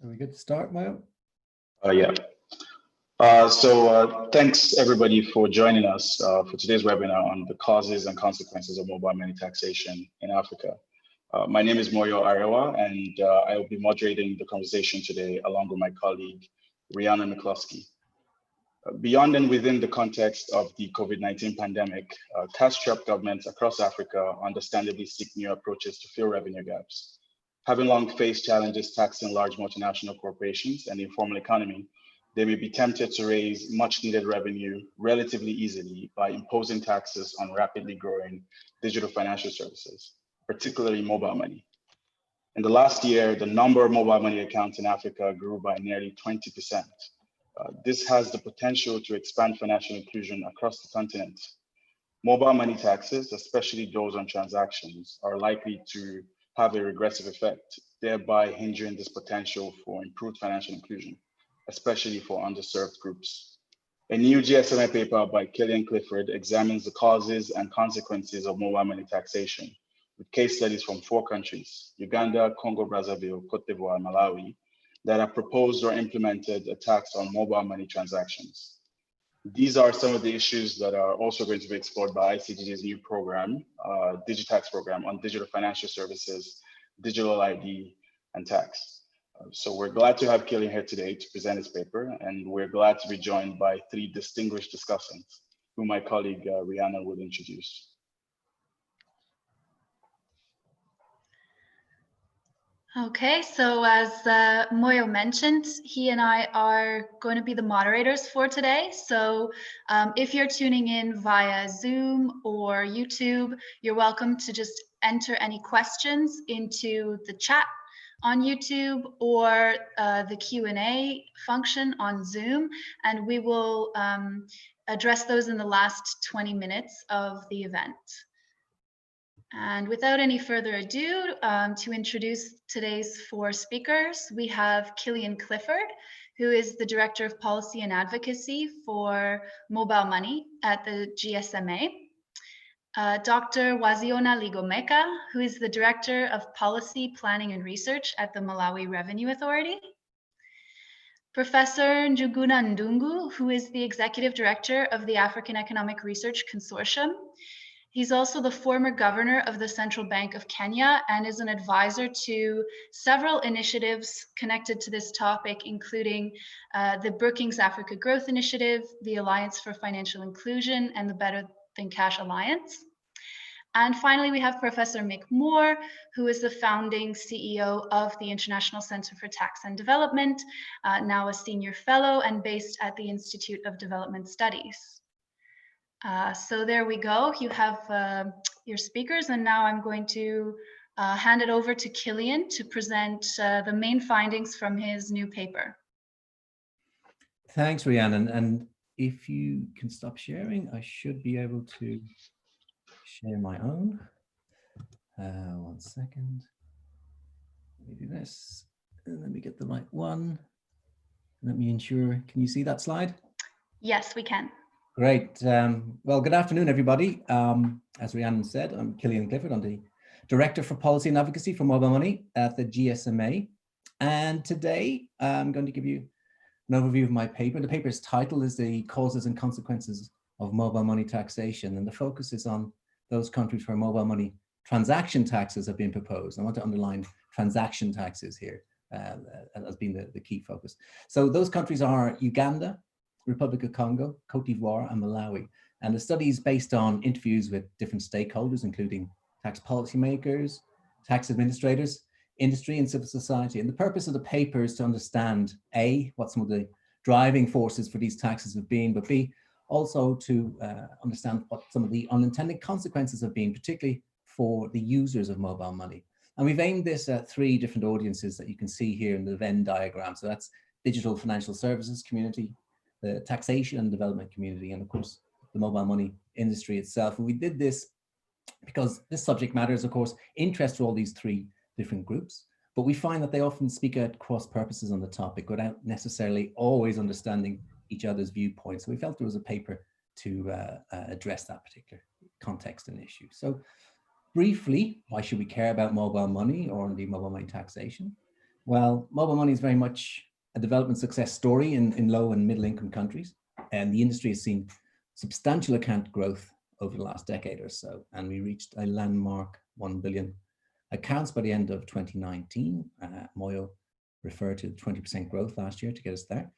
Are we good to start, Mayo? Yeah. Thanks everybody for joining us for today's webinar on the causes and consequences of mobile money taxation in Africa. My name is Moyo Arewa, and I will be moderating the conversation today along with my colleague, Rihanna McCloskey. Beyond and within the context of the COVID-19 pandemic, cash-strapped governments across Africa understandably seek new approaches to fill revenue gaps. Having long faced challenges taxing large multinational corporations and the informal economy, they may be tempted to raise much needed revenue relatively easily by imposing taxes on rapidly growing digital financial services, particularly mobile money. In the last year, the number of mobile money accounts in Africa grew by nearly 20%. This has the potential to expand financial inclusion across the continent. Mobile money taxes, especially those on transactions, are likely to have a regressive effect, thereby hindering this potential for improved financial inclusion, especially for underserved groups. A new GSMA paper by Killian Clifford examines the causes and consequences of mobile money taxation, with case studies from 4 countries, Uganda, Congo-Brazzaville, Cote d'Ivoire, and Malawi, that have proposed or implemented a tax on mobile money transactions. These are some of the issues that are also going to be explored by ICG's new program, Digitax program on digital financial services, digital ID, and tax. So we're glad to have Killian here today to present his paper, and we're glad to be joined by 3 distinguished discussants, who my colleague Rihanna will introduce. Okay, so as Moyo mentioned, he and I are going to be the moderators for today. So if you're tuning in via Zoom or YouTube, you're welcome to just enter any questions into the chat on YouTube or the Q&A function on Zoom, and we will address those in the last 20 minutes of the event. And without any further ado, to introduce today's 4 speakers, we have Killian Clifford, who is the Director of Policy and Advocacy for Mobile Money at the GSMA. Dr. Waziona Ligomeka, who is the Director of Policy, Planning and Research at the Malawi Revenue Authority. Professor Njuguna Ndungu, who is the Executive Director of the African Economic Research Consortium. He's also the former governor of the Central Bank of Kenya and is an advisor to several initiatives connected to this topic, including the Brookings Africa Growth Initiative, the Alliance for Financial Inclusion, and the Better Than Cash Alliance. And finally, we have Professor Mick Moore, who is the founding CEO of the International Center for Tax and Development, now a senior fellow and based at the Institute of Development Studies. So there we go. You have your speakers, and now I'm going to hand it over to Killian to present the main findings from his new paper. Thanks, Rhiannon. And if you can stop sharing, I should be able to share my own. 1 second. Let me do this. And let me get the right one. Let me ensure. Can you see that slide? Yes, we can. Great. Well, good afternoon, everybody. As Rhiannon said, I'm Killian Clifford. I'm the Director for Policy and Advocacy for Mobile Money at the GSMA. And today I'm going to give you an overview of my paper. The paper's title is The Causes and Consequences of Mobile Money Taxation. And the focus is on those countries where mobile money transaction taxes have been proposed. I want to underline transaction taxes here as being the key focus. So those countries are Uganda, Republic of Congo, Cote d'Ivoire, and Malawi. And the study is based on interviews with different stakeholders, including tax policymakers, tax administrators, industry, and civil society. And the purpose of the paper is to understand, A, what some of the driving forces for these taxes have been, but B, also to understand what some of the unintended consequences have been, particularly for the users of mobile money. And we've aimed this at 3 different audiences that you can see here in the Venn diagram. So that's digital financial services community, the taxation and development community, and of course, the mobile money industry itself. And we did this because this subject matter is, of course, interest to all these 3 different groups, but we find that they often speak at cross purposes on the topic without necessarily always understanding each other's viewpoints. So we felt there was a paper to address that particular context and issue. So briefly, why should we care about mobile money or indeed mobile money taxation? Well, mobile money is very much a development success story in low and middle income countries. And the industry has seen substantial account growth over the last decade or so. And we reached a landmark 1 billion accounts by the end of 2019. Moyo referred to 20% growth last year to get us there.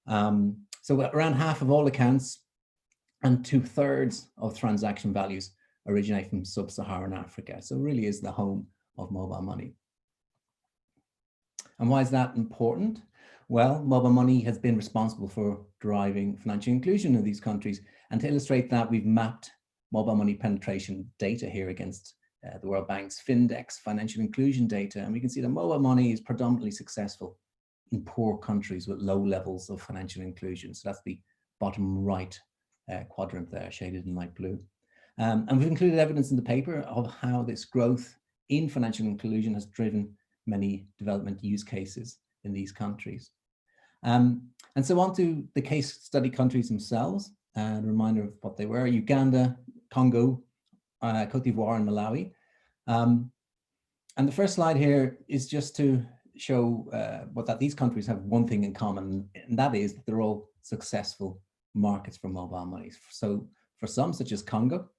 So around half of all accounts and 2/3 of transaction values originate from sub-Saharan Africa. So it really is the home of mobile money. And why is that important? Well, mobile money has been responsible for driving financial inclusion in these countries. And to illustrate that, we've mapped mobile money penetration data here against the World Bank's Findex financial inclusion data. And we can see that mobile money is predominantly successful in poor countries with low levels of financial inclusion. So that's the bottom right quadrant there, shaded in light blue. And we've included evidence in the paper of how this growth in financial inclusion has driven many development use cases in these countries. And so on to the case study countries themselves, and a reminder of what they were: Uganda, Congo, Cote d'Ivoire, and Malawi. And the first slide here is just to show that these countries have one thing in common, and that is that they're all successful markets for mobile money. So for some, such as Congo,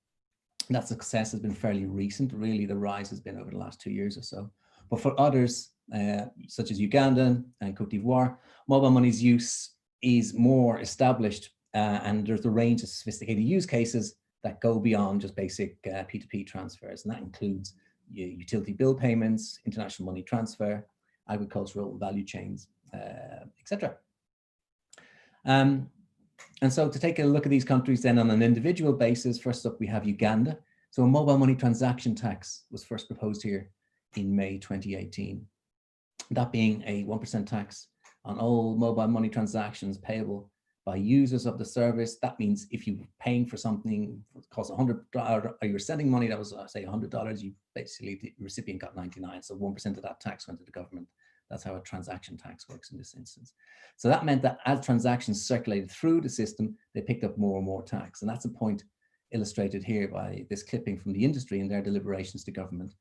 that success has been fairly recent. Really, the rise has been over the last 2 years or so. But for others, such as Uganda and Cote d'Ivoire, mobile money's use is more established, and there's a range of sophisticated use cases that go beyond just basic P2P transfers. And that includes utility bill payments, international money transfer, agricultural value chains, etc. And so to take a look at these countries then on an individual basis, first up we have Uganda. So a mobile money transaction tax was first proposed here in May 2018. That being a 1% tax on all mobile money transactions payable by users of the service. That means if you're paying for something that costs $100, or you're sending money that was, say, $100, you basically, the recipient got 99. So 1% of that tax went to the government. That's how a transaction tax works in this instance. So that meant that as transactions circulated through the system, they picked up more and more tax. And that's a point illustrated here by this clipping from the industry in their deliberations to government.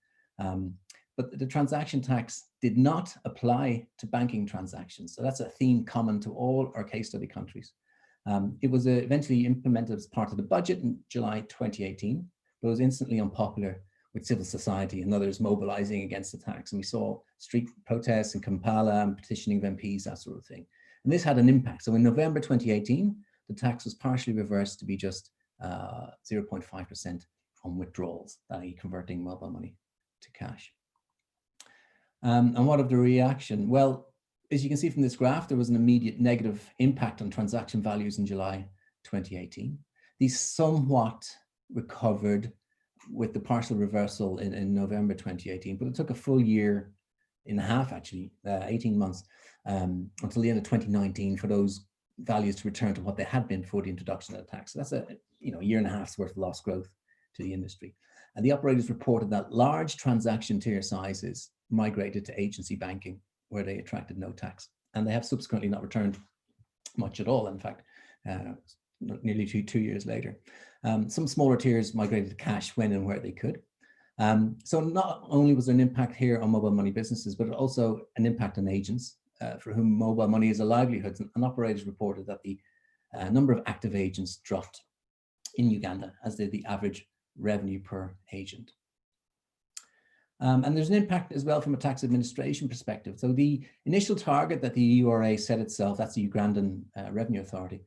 But the transaction tax did not apply to banking transactions. So that's a theme common to all our case study countries. It was eventually implemented as part of the budget in July 2018, but it was instantly unpopular with civil society and others mobilizing against the tax. And we saw street protests in Kampala and petitioning of MPs, that sort of thing. And this had an impact. So in November 2018, the tax was partially reversed to be just 0.5% on withdrawals, i.e. converting mobile money to cash. And what of the reaction? Well, as you can see from this graph, there was an immediate negative impact on transaction values in July 2018. These somewhat recovered with the partial reversal in November 2018, but it took a full year and a half, actually, 18 months, until the end of 2019 for those values to return to what they had been before the introduction of the tax. So that's a year and a half's worth of lost growth to the industry. And the operators reported that large transaction tier sizes migrated to agency banking, where they attracted no tax. And they have subsequently not returned much at all, in fact, nearly two years later. Some smaller tiers migrated to cash when and where they could. So not only was there an impact here on mobile money businesses, but also an impact on agents for whom mobile money is a livelihood. And operators reported that the number of active agents dropped in Uganda, as did the average revenue per agent. And there's an impact as well from a tax administration perspective. So the initial target that the URA set itself, that's the Ugandan Revenue Authority,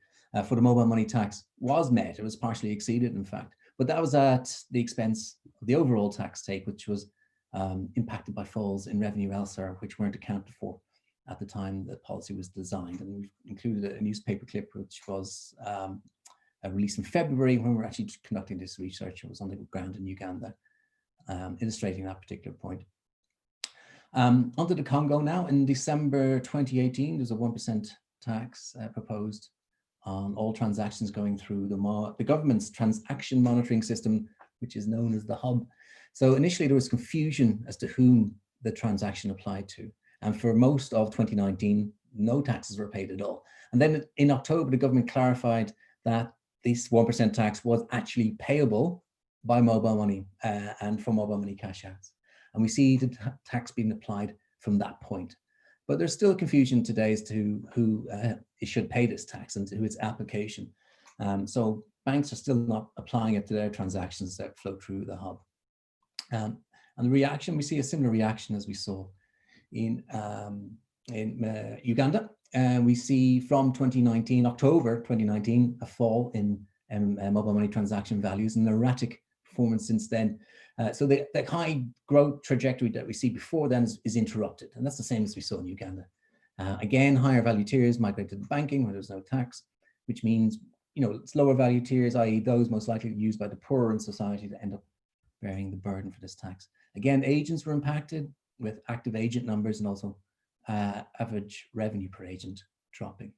for the mobile money tax was met. It was partially exceeded, in fact, but that was at the expense of the overall tax take, which was impacted by falls in revenue elsewhere, which weren't accounted for at the time the policy was designed. And we've included a newspaper clip, which was released in February when we were actually conducting this research. It was on the ground in Uganda, illustrating that particular point. Onto the Congo now. In December 2018, there's a 1% tax proposed on all transactions going through the government's transaction monitoring system, which is known as the hub. So initially there was confusion as to whom the transaction applied to. And for most of 2019, no taxes were paid at all. And then in October, the government clarified that this 1% tax was actually payable by mobile money and for mobile money cash outs. And we see the tax being applied from that point. But there's still confusion today as to who should pay this tax and to who its application. So banks are still not applying it to their transactions that flow through the hub. And the reaction, we see a similar reaction as we saw in Uganda. And we see from 2019, October 2019, a fall in mobile money transaction values and erratic performance since then. So the high growth trajectory that we see before then is interrupted. And that's the same as we saw in Uganda. Again, higher value tiers migrate to the banking where there's no tax, which means, it's lower value tiers, i.e. those most likely used by the poorer in society that end up bearing the burden for this tax. Again, agents were impacted with active agent numbers and also average revenue per agent dropping.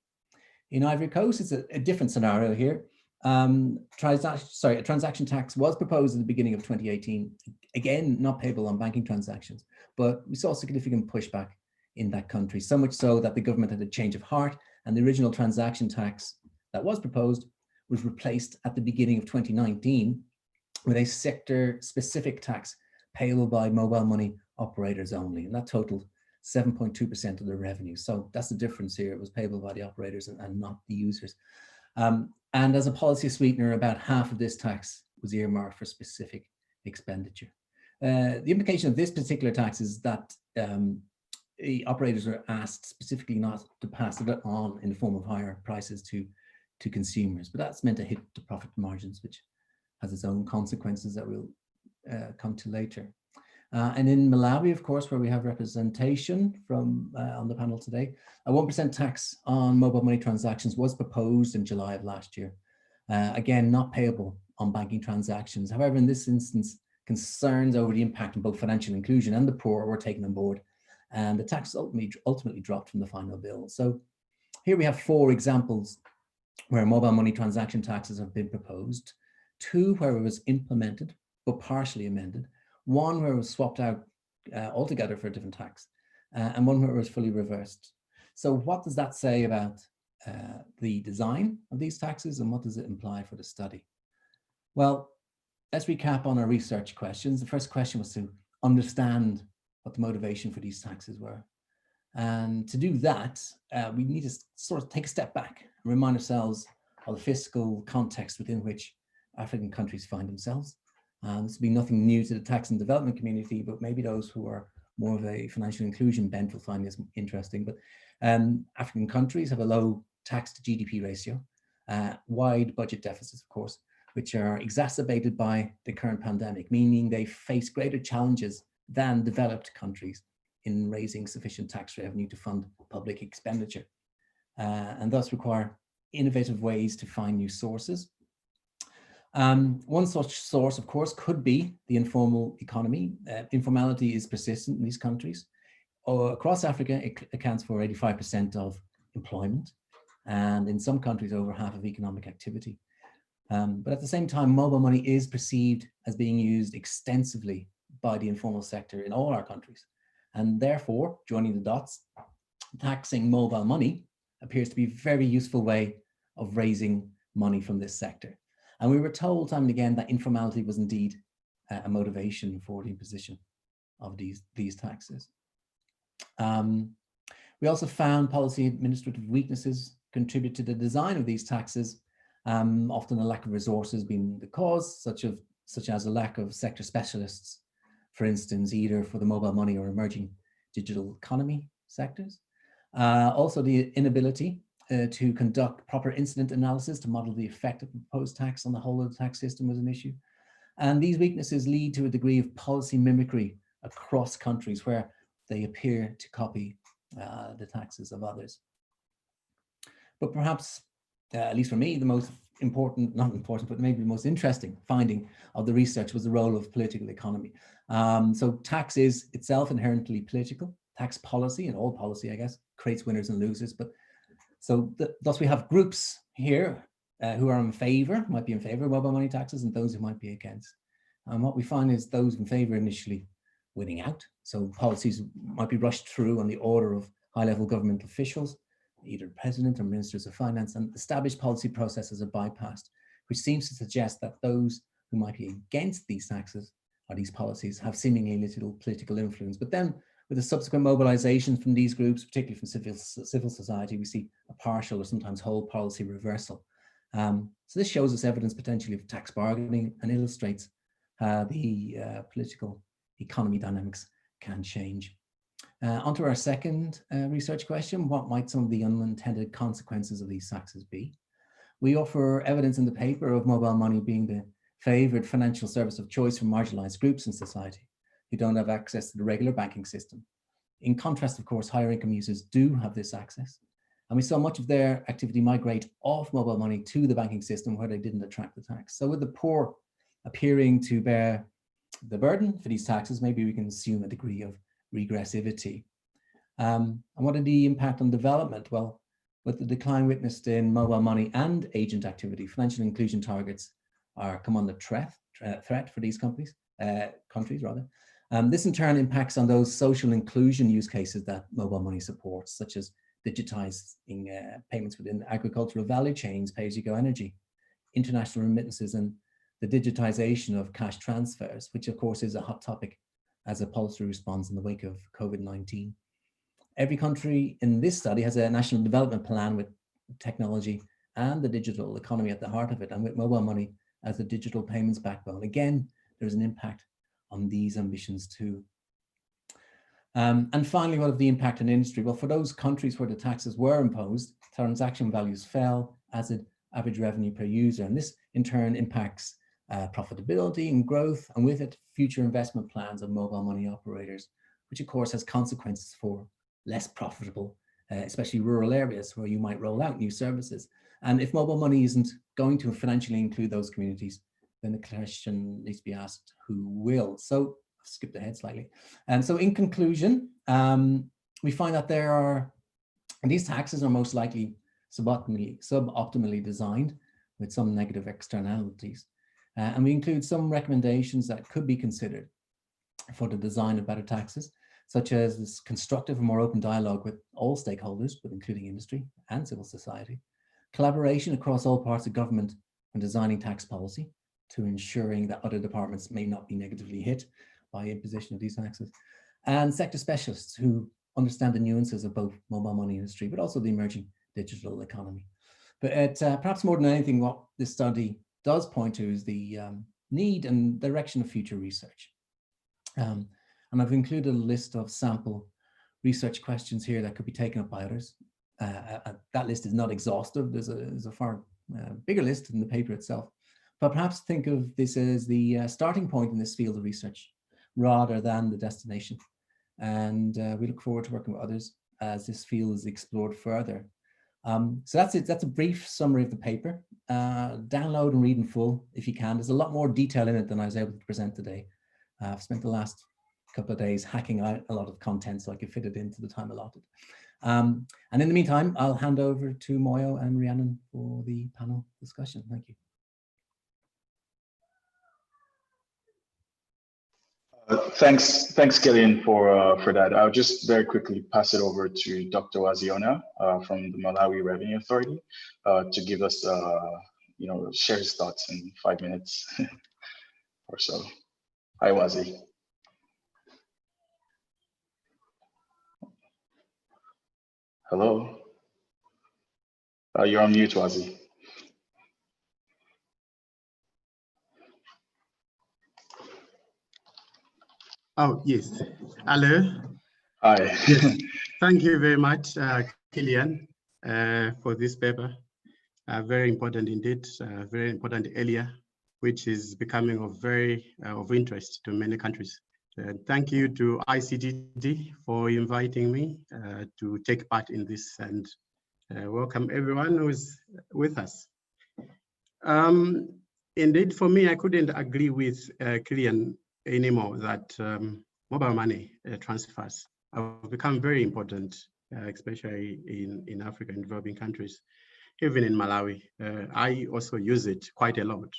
In Ivory Coast, it's a different scenario here. A transaction tax was proposed at the beginning of 2018. Again, not payable on banking transactions, but we saw significant pushback in that country, so much so that the government had a change of heart, and the original transaction tax that was proposed was replaced at the beginning of 2019 with a sector-specific tax payable by mobile money operators only, and that totaled 7.2% of their revenue. So that's the difference here. It was payable by the operators and not the users. And as a policy sweetener, about half of this tax was earmarked for specific expenditure. The implication of this particular tax is that the operators are asked specifically not to pass it on in the form of higher prices to consumers, but that's meant to hit the profit margins, which has its own consequences that we'll come to later. And in Malawi, of course, where we have representation from on the panel today, a 1% tax on mobile money transactions was proposed in July of last year. Again, not payable on banking transactions. However, in this instance, concerns over the impact on both financial inclusion and the poor were taken on board, and the tax ultimately dropped from the final bill. So here we have 4 examples where mobile money transaction taxes have been proposed, 2 where it was implemented but partially amended, 1 where it was swapped out altogether for a different tax, and 1 where it was fully reversed. So what does that say about the design of these taxes, and what does it imply for the study? Well, let's recap on our research questions. The first question was to understand what the motivation for these taxes were. And to do that, we need to sort of take a step back and remind ourselves of the fiscal context within which African countries find themselves. This will be nothing new to the tax and development community, but maybe those who are more of a financial inclusion bent will find this interesting. But African countries have a low tax to GDP ratio, wide budget deficits, of course, which are exacerbated by the current pandemic, meaning they face greater challenges than developed countries in raising sufficient tax revenue to fund public expenditure, and thus require innovative ways to find new sources. One such source, of course, could be the informal economy. Informality is persistent in these countries. Across Africa, it accounts for 85% of employment, and in some countries, over half of economic activity. But at the same time, mobile money is perceived as being used extensively by the informal sector in all our countries. And therefore, joining the dots, taxing mobile money appears to be a very useful way of raising money from this sector. And we were told time and again that informality was indeed a motivation for the imposition of these taxes. We also found policy administrative weaknesses contribute to the design of these taxes, often a lack of resources being the cause, such as a lack of sector specialists, for instance, either for the mobile money or emerging digital economy sectors. Also the inability to conduct proper incident analysis to model the effect of the proposed tax on the whole of the tax system was an issue. And these weaknesses lead to a degree of policy mimicry across countries where they appear to copy the taxes of others. But perhaps, at least for me, the most important, not important, but maybe the most interesting finding of the research was the role of political economy. So tax is itself inherently political. Tax policy, and all policy, I guess, creates winners and losers. But so thus we have groups here who are might be in favor of mobile money taxes, and those who might be against. And what we find is those in favor initially winning out. So policies might be rushed through on the order of high-level government officials, either president or ministers of finance, and established policy processes are bypassed, which seems to suggest that those who might be against these taxes or these policies have seemingly little political influence. But then With the subsequent mobilization from these groups, particularly from civil society, we see a partial or sometimes whole policy reversal. So this shows us evidence potentially of tax bargaining and illustrates the political economy dynamics can change. Onto our second research question: what might some of the unintended consequences of these taxes be? We offer evidence in the paper of mobile money being the favoured financial service of choice for marginalised groups in society who don't have access to the regular banking system. In contrast, of course, higher income users do have this access. And we saw much of their activity migrate off mobile money to the banking system where they didn't attract the tax. So with the poor appearing to bear the burden for these taxes, maybe we can assume a degree of regressivity. And what are the impact on development? Well, with the decline witnessed in mobile money and agent activity, financial inclusion targets are come under threat for these countries. This in turn impacts on those social inclusion use cases that mobile money supports, such as digitizing payments within agricultural value chains, pay-as-you-go energy, international remittances, and the digitization of cash transfers, which of course is a hot topic as a policy response in the wake of COVID-19. Every country in this study has a national development plan with technology and the digital economy at the heart of it, and with mobile money as the digital payments backbone. Again, there's an impact on these ambitions too. And finally, what of the impact on industry? Well, for those countries where the taxes were imposed, transaction values fell, as did average revenue per user. And this in turn impacts profitability and growth, and with it, future investment plans of mobile money operators, which of course has consequences for less profitable, especially rural areas where you might roll out new services. And if mobile money isn't going to financially include those communities, then the question needs to be asked, who will? So I've skipped ahead slightly. And so in conclusion, we find that these taxes are most likely suboptimally designed with some negative externalities. And we include some recommendations that could be considered for the design of better taxes, such as this constructive and more open dialogue with all stakeholders, but including industry and civil society, collaboration across all parts of government when designing tax policy to ensuring that other departments may not be negatively hit by imposition of these taxes, and sector specialists who understand the nuances of both mobile money industry, but also the emerging digital economy. But perhaps more than anything, what this study does point to is the need and direction of future research. And I've included a list of sample research questions here that could be taken up by others. That list is not exhaustive. There's a far bigger list in the paper itself. But perhaps think of this as the starting point in this field of research rather than the destination. And we look forward to working with others as this field is explored further. So that's it. That's a brief summary of the paper. Download and read in full if you can. There's a lot more detail in it than I was able to present today. I've spent the last couple of days hacking out a lot of content so I could fit it into the time allotted. And in the meantime, I'll hand over to Moyo and Rhiannon for the panel discussion. Thank you. Thanks, Killian, for that. I'll just very quickly pass it over to Dr. Waziona from the Malawi Revenue Authority to give us, share his thoughts in 5 minutes or so. Hi, Wazi. Hello. You're on mute, Wazi. Oh, yes. Hello. Hi. Yes. Thank you very much, Killian, for this paper. Very important indeed, very important area, which is becoming of interest to many countries. Thank you to ICTD for inviting me to take part in this, and welcome everyone who's with us. Indeed, for me, I couldn't agree with Killian anymore that mobile money transfers have become very important, especially in Africa and developing countries, even in Malawi. I also use it quite a lot.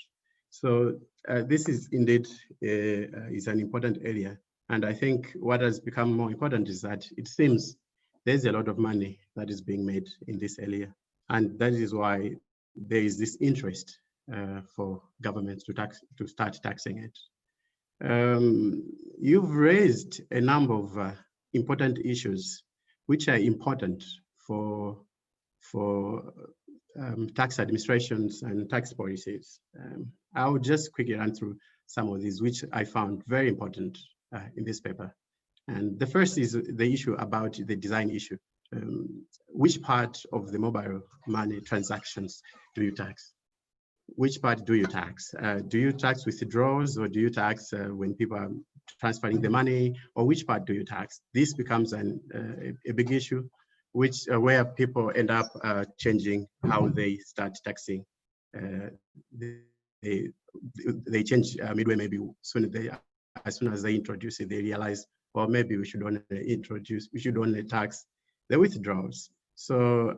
So this is indeed is an important area. And I think what has become more important is that it seems there's a lot of money that is being made in this area. And that is why there is this interest for governments to start taxing it. You've raised a number of important issues which are important for tax administrations and tax policies. I will just quickly run through some of these, which I found very important in this paper. And the first is the issue about the design issue. Which part of the mobile money transactions do you tax? Which part do you tax? Do you tax withdrawals, or do you tax when people are transferring the money, or which part do you tax? This becomes a big issue, which where people end up changing how they start taxing. They change midway, maybe as soon as they introduce it, they realize, well, maybe we should only tax the withdrawals. So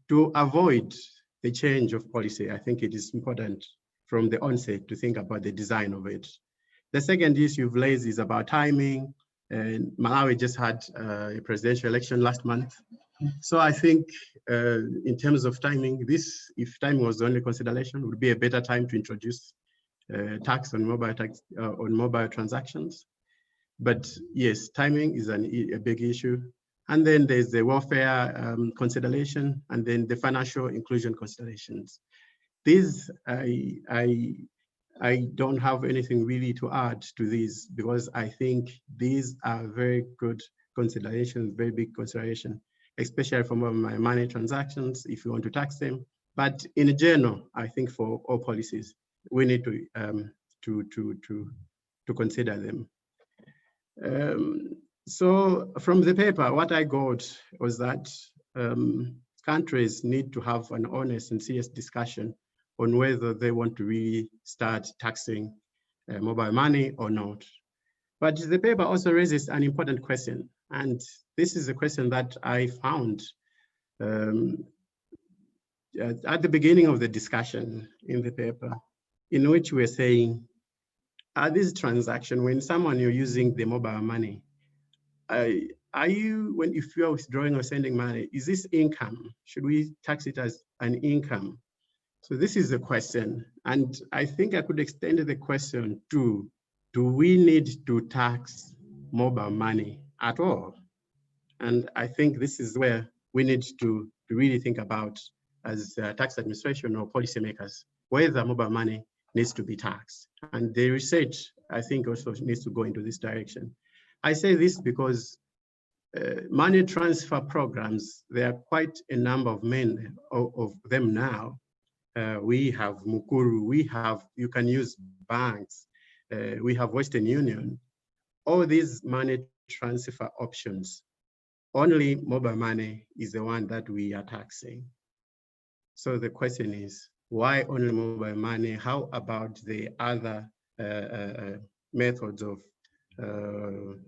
to avoid the change of policy, I think it is important from the onset to think about the design of it. The second issue you've raised is about timing. And Malawi just had a presidential election last month. So I think in terms of timing, if timing was the only consideration, would be a better time to introduce tax on mobile transactions. But yes, timing is a big issue. And then there's the welfare consideration, and then the financial inclusion considerations. These, I don't have anything really to add to these, because I think these are very good considerations, very big consideration, especially for my money transactions, if you want to tax them. But in general, I think for all policies, we need to consider them. So from the paper, what I got was that countries need to have an honest and serious discussion on whether they want to really start taxing mobile money or not. But the paper also raises an important question, and this is a question that I found at the beginning of the discussion in the paper, in which we're saying, are these transactions, when you're using the mobile money, if you are withdrawing or sending money, is this income? Should we tax it as an income? So this is the question. And I think I could extend the question to, do we need to tax mobile money at all? And I think this is where we need to really think about, as tax administration or policymakers, whether mobile money needs to be taxed. And the research, I think, also needs to go into this direction. I say this because money transfer programs, there are quite a number of them now. We have Mukuru, you can use banks, we have Western Union. All these money transfer options, only mobile money is the one that we are taxing. So the question is, why only mobile money? How about the other methods of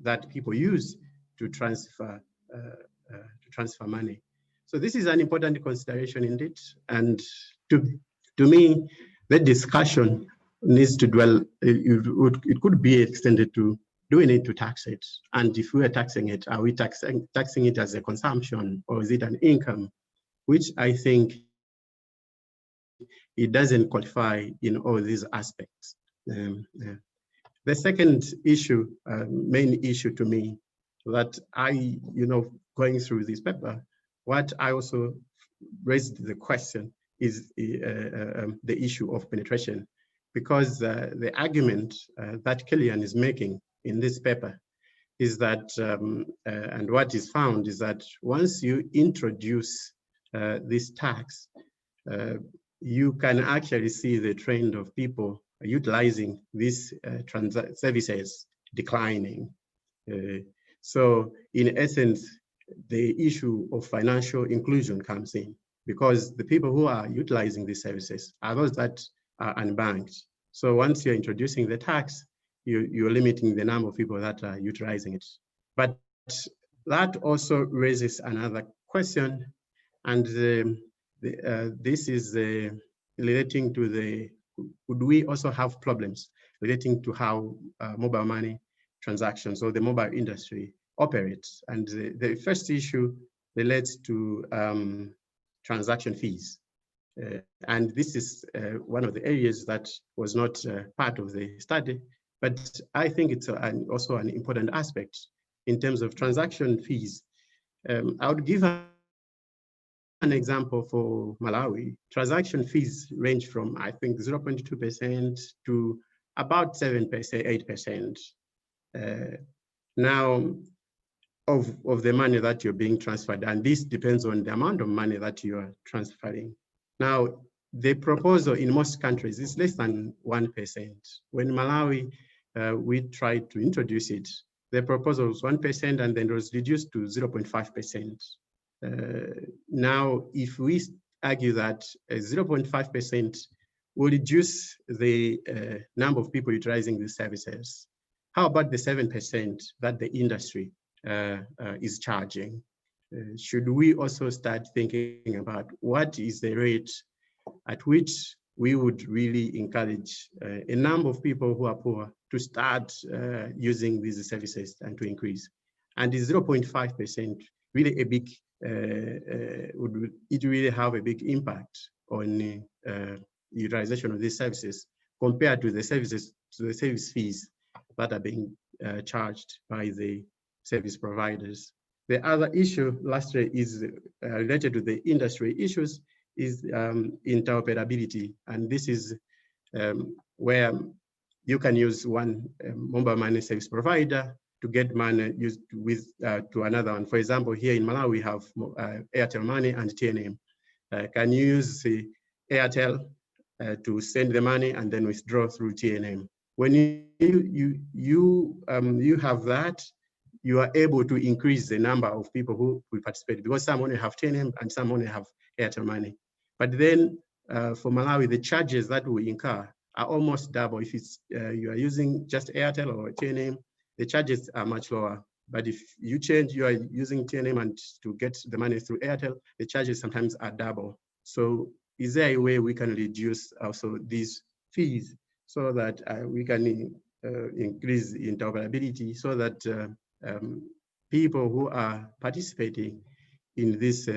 that people use to transfer money? So this is an important consideration indeed. And to me, the discussion needs to dwell. It could be extended to, do we need to tax it? And if we are taxing it, are we taxing it as a consumption, or is it an income? Which I think it doesn't qualify in all these aspects. The second issue, main issue to me, that going through this paper, what I also raised the question is the issue of penetration, because the argument that Killian is making in this paper is that, and what is found is that once you introduce this tax, you can actually see the trend of people utilizing these services declining. So in essence, the issue of financial inclusion comes in, because the people who are utilizing these services are those that are unbanked. So once you're introducing the tax, you're limiting the number of people that are utilizing it. But that also raises another question, and this is relating to would we also have problems relating to how mobile money transactions or the mobile industry operates? And the first issue relates to transaction fees. And this is one of the areas that was not part of the study, but I think it's also an important aspect, in terms of transaction fees. I would give an example for Malawi. Transaction fees range from, I think, 0.2% to about 7%, 8%. Now, of the money that you're being transferred, and this depends on the amount of money that you are transferring. Now, the proposal in most countries is less than 1%. When Malawi, we tried to introduce it, the proposal was 1% and then it was reduced to 0.5%. Now, if we argue that 0.5% will reduce the number of people utilizing these services, how about the 7% that the industry is charging? Should we also start thinking about what is the rate at which we would really encourage a number of people who are poor to start using these services and to increase? And is 0.5% really a big, would it really have a big impact on utilization of these services compared to the services, to the service fees that are being charged by the service providers? The other issue, lastly, is related to the industry issues, is interoperability. And this is where you can use one mobile money service provider to get money used with to another one. For example, here in Malawi, we have Airtel Money and TNM. Can you use the Airtel to send the money and then withdraw through TNM? When you have that, you are able to increase the number of people who will participate, because some only have TNM and some only have Airtel Money. But then for Malawi, the charges that we incur are almost double. If it's you are using just Airtel or TNM, the charges are much lower. But if you change, you are using TNM and to get the money through Airtel, the charges sometimes are double. So is there a way we can reduce also these fees so that we can increase interoperability, so that people who are participating in these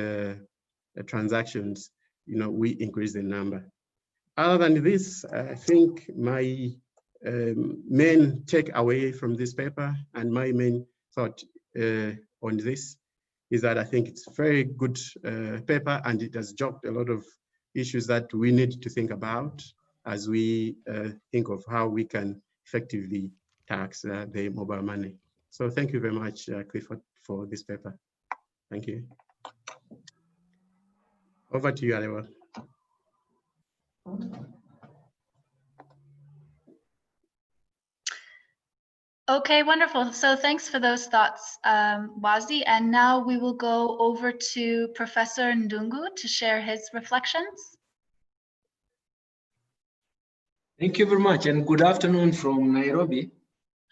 transactions, we increase the number? Other than this, I think my main takeaway from this paper and my main thought on this is that I think it's a very good paper, and it has jogged a lot of issues that we need to think about as we think of how we can effectively tax the mobile money. So thank you very much, Clifford, for this paper. Thank you. Over to you, Arewa. Okay, wonderful. So thanks for those thoughts, Wazi. And now we will go over to Professor Ndungu to share his reflections. Thank you very much, and good afternoon from Nairobi.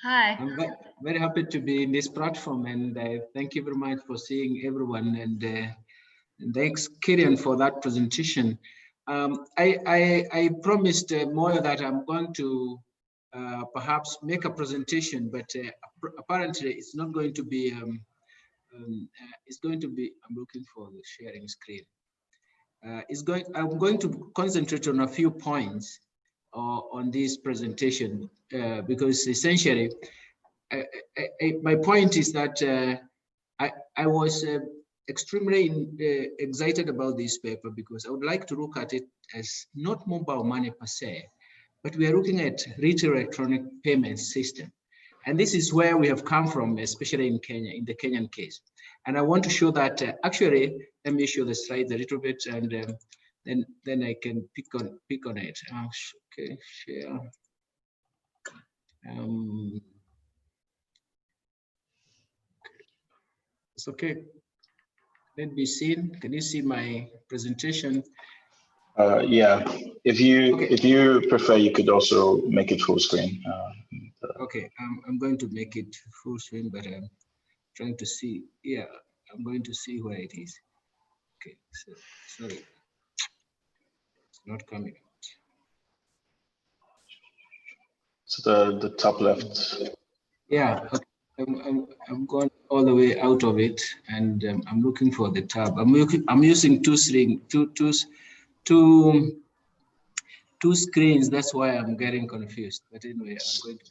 Hi. I'm very happy to be in this platform, and thank you very much for seeing everyone, and thanks, Killian, for that presentation. I promised Moyo that I'm going to perhaps make a presentation, but apparently it's not going to be, it's going to be, I'm looking for the sharing screen. I'm going to concentrate on a few points on this presentation, because essentially, my point is that I was extremely excited about this paper, because I would like to look at it as not mobile money per se, but we are looking at retail electronic payment system. And this is where we have come from, especially in Kenya, in the Kenyan case. And I want to show that actually, let me show the slides a little bit, and then I can pick on it. Okay, share. It's okay. Let me see. Can you see my presentation? Yeah. If you prefer, you could also make it full screen. Okay, I'm going to make it full screen, but I'm trying to see. Yeah, I'm going to see where it is. Okay, so sorry, it's not coming. So the top left. Yeah, okay. I'm going all the way out of it, and I'm looking for the tab. I'm using two screens. That's why I'm getting confused. But anyway, I'm going to.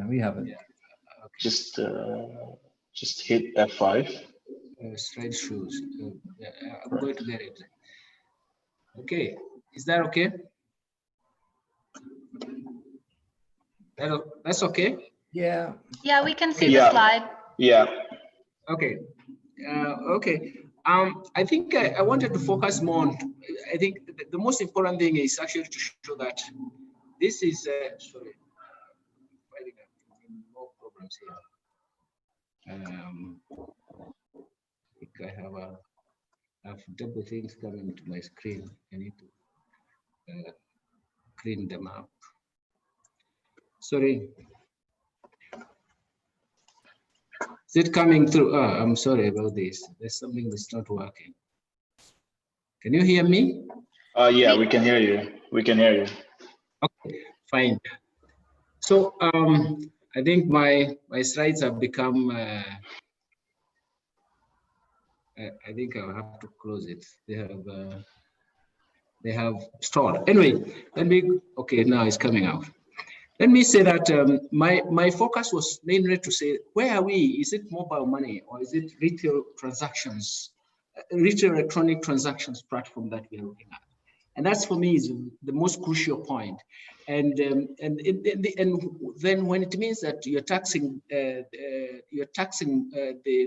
We have it. Yeah. Okay. Just just hit F5. Slide shows. I'm going to get it. Okay, is that okay? That's okay? Yeah. Yeah, we can see Yeah. the slide. Yeah. Okay. Okay. I think I wanted to focus more on, I think the most important thing is actually to show that this is, sorry, I think more problems here. I think I have double things coming to my screen. I need to clean them up. Sorry. Is it coming through? Oh, I'm sorry about this. There's something that's not working. Can you hear me? Yeah, we can hear you. We can hear you. Okay, fine. So I think my slides have become, I think I'll have to close it. They have stalled. Anyway, let me, okay, now it's coming out. Let me say that my focus was mainly to say, where are we? Is it mobile money or is it retail transactions, retail electronic transactions platform that we are looking at? And that's for me is the most crucial point. And then when it means that you're taxing the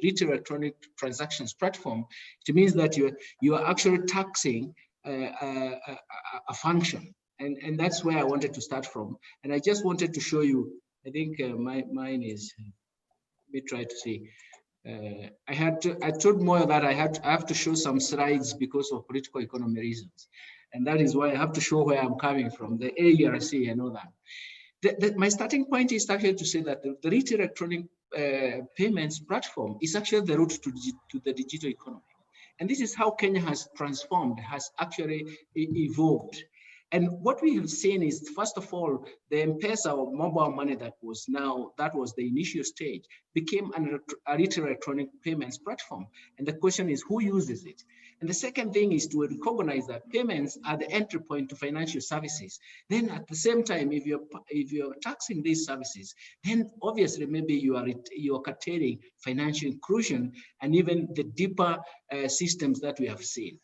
retail electronic transactions platform, it means that you are actually taxing a function. And that's where I wanted to start from. And I just wanted to show you, I think mine is, let me try to see. I told Moyo that I have to show some slides because of political economy reasons. And that is why I have to show where I'm coming from, the AERC and all that. My starting point is actually to say that the retail electronic payments platform is actually the route to the digital economy. And this is how Kenya has transformed, has actually evolved. And what we have seen is, first of all, the M-Pesa or mobile money that was the initial stage, became a retail electronic payments platform. And the question is, who uses it? And the second thing is to recognize that payments are the entry point to financial services. Then at the same time, if you're taxing these services, then obviously maybe you are curtailing financial inclusion and even the deeper systems that we have seen.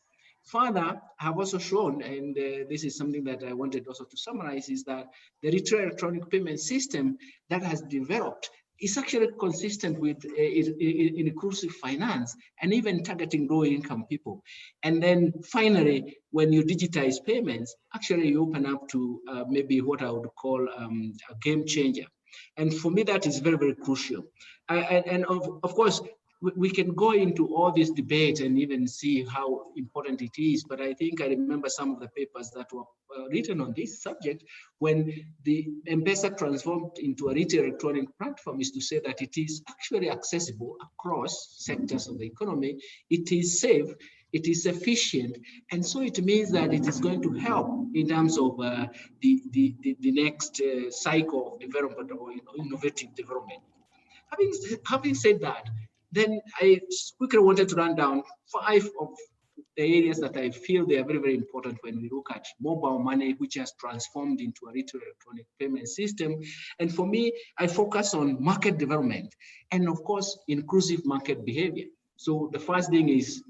Further, I have also shown, and this is something that I wanted also to summarize, is that the retail electronic payment system that has developed is actually consistent with inclusive finance and even targeting low-income people. And then finally, when you digitize payments, actually you open up to maybe what I would call a game changer. And for me, that is very, very crucial. And of course, we can go into all this debate and even see how important it is, but I think I remember some of the papers that were written on this subject when the M-Pesa transformed into a retail electronic platform, is to say that it is actually accessible across sectors of the economy, it is safe, it is efficient, and so it means that it is going to help in terms of the next cycle of development or innovative development. Having said that, then I quickly wanted to run down 5 of the areas that I feel they are very, very important when we look at mobile money, which has transformed into a retail electronic payment system. And for me, I focus on market development and of course, inclusive market behavior. So the first thing is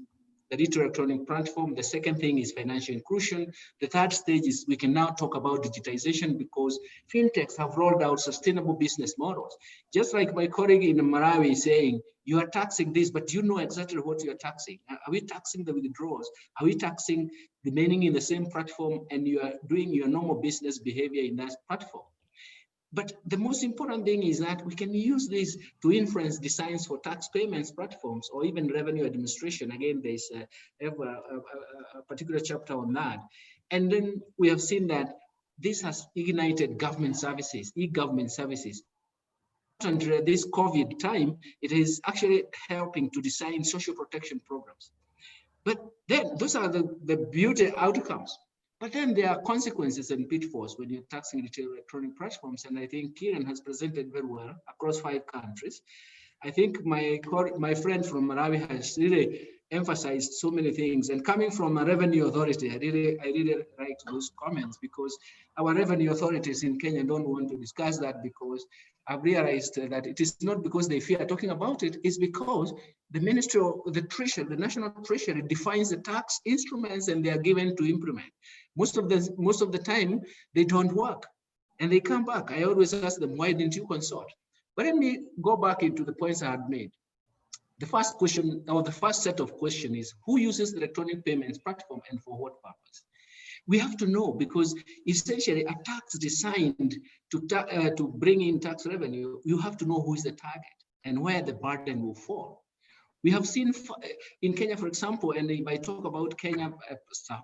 the retail electronic platform. The second thing is financial inclusion. The third stage is we can now talk about digitization because fintechs have rolled out sustainable business models. Just like my colleague in Malawi is saying, you are taxing this, but you know exactly what you're taxing. Are we taxing the withdrawals? Are we taxing remaining in the same platform and you are doing your normal business behavior in that platform? But the most important thing is that we can use this to influence designs for tax payments platforms or even revenue administration. Again, there's a particular chapter on that. And then we have seen that this has ignited government services, e-government services. And this COVID time, it is actually helping to design social protection programs. But then those are the beauty outcomes. But then there are consequences and pitfalls when you're taxing retail electronic platforms. And I think Killian has presented very well across 5 countries. I think my friend from Malawi has really emphasized so many things. And coming from a revenue authority, I really like those comments, because our revenue authorities in Kenya don't want to discuss that, because I've realized that it is not because they fear talking about it, it's because the Ministry of the Treasury, the National Treasury, defines the tax instruments and they are given to implement. Most of the time, they don't work and they come back. I always ask them, why didn't you consult? But let me go back into the points I had made. The first question, or the first set of questions, is who uses the electronic payments platform and for what purpose? We have to know, because essentially a tax designed to bring in tax revenue, you have to know who is the target and where the burden will fall. We have seen in Kenya, for example, and if I talk about Kenya,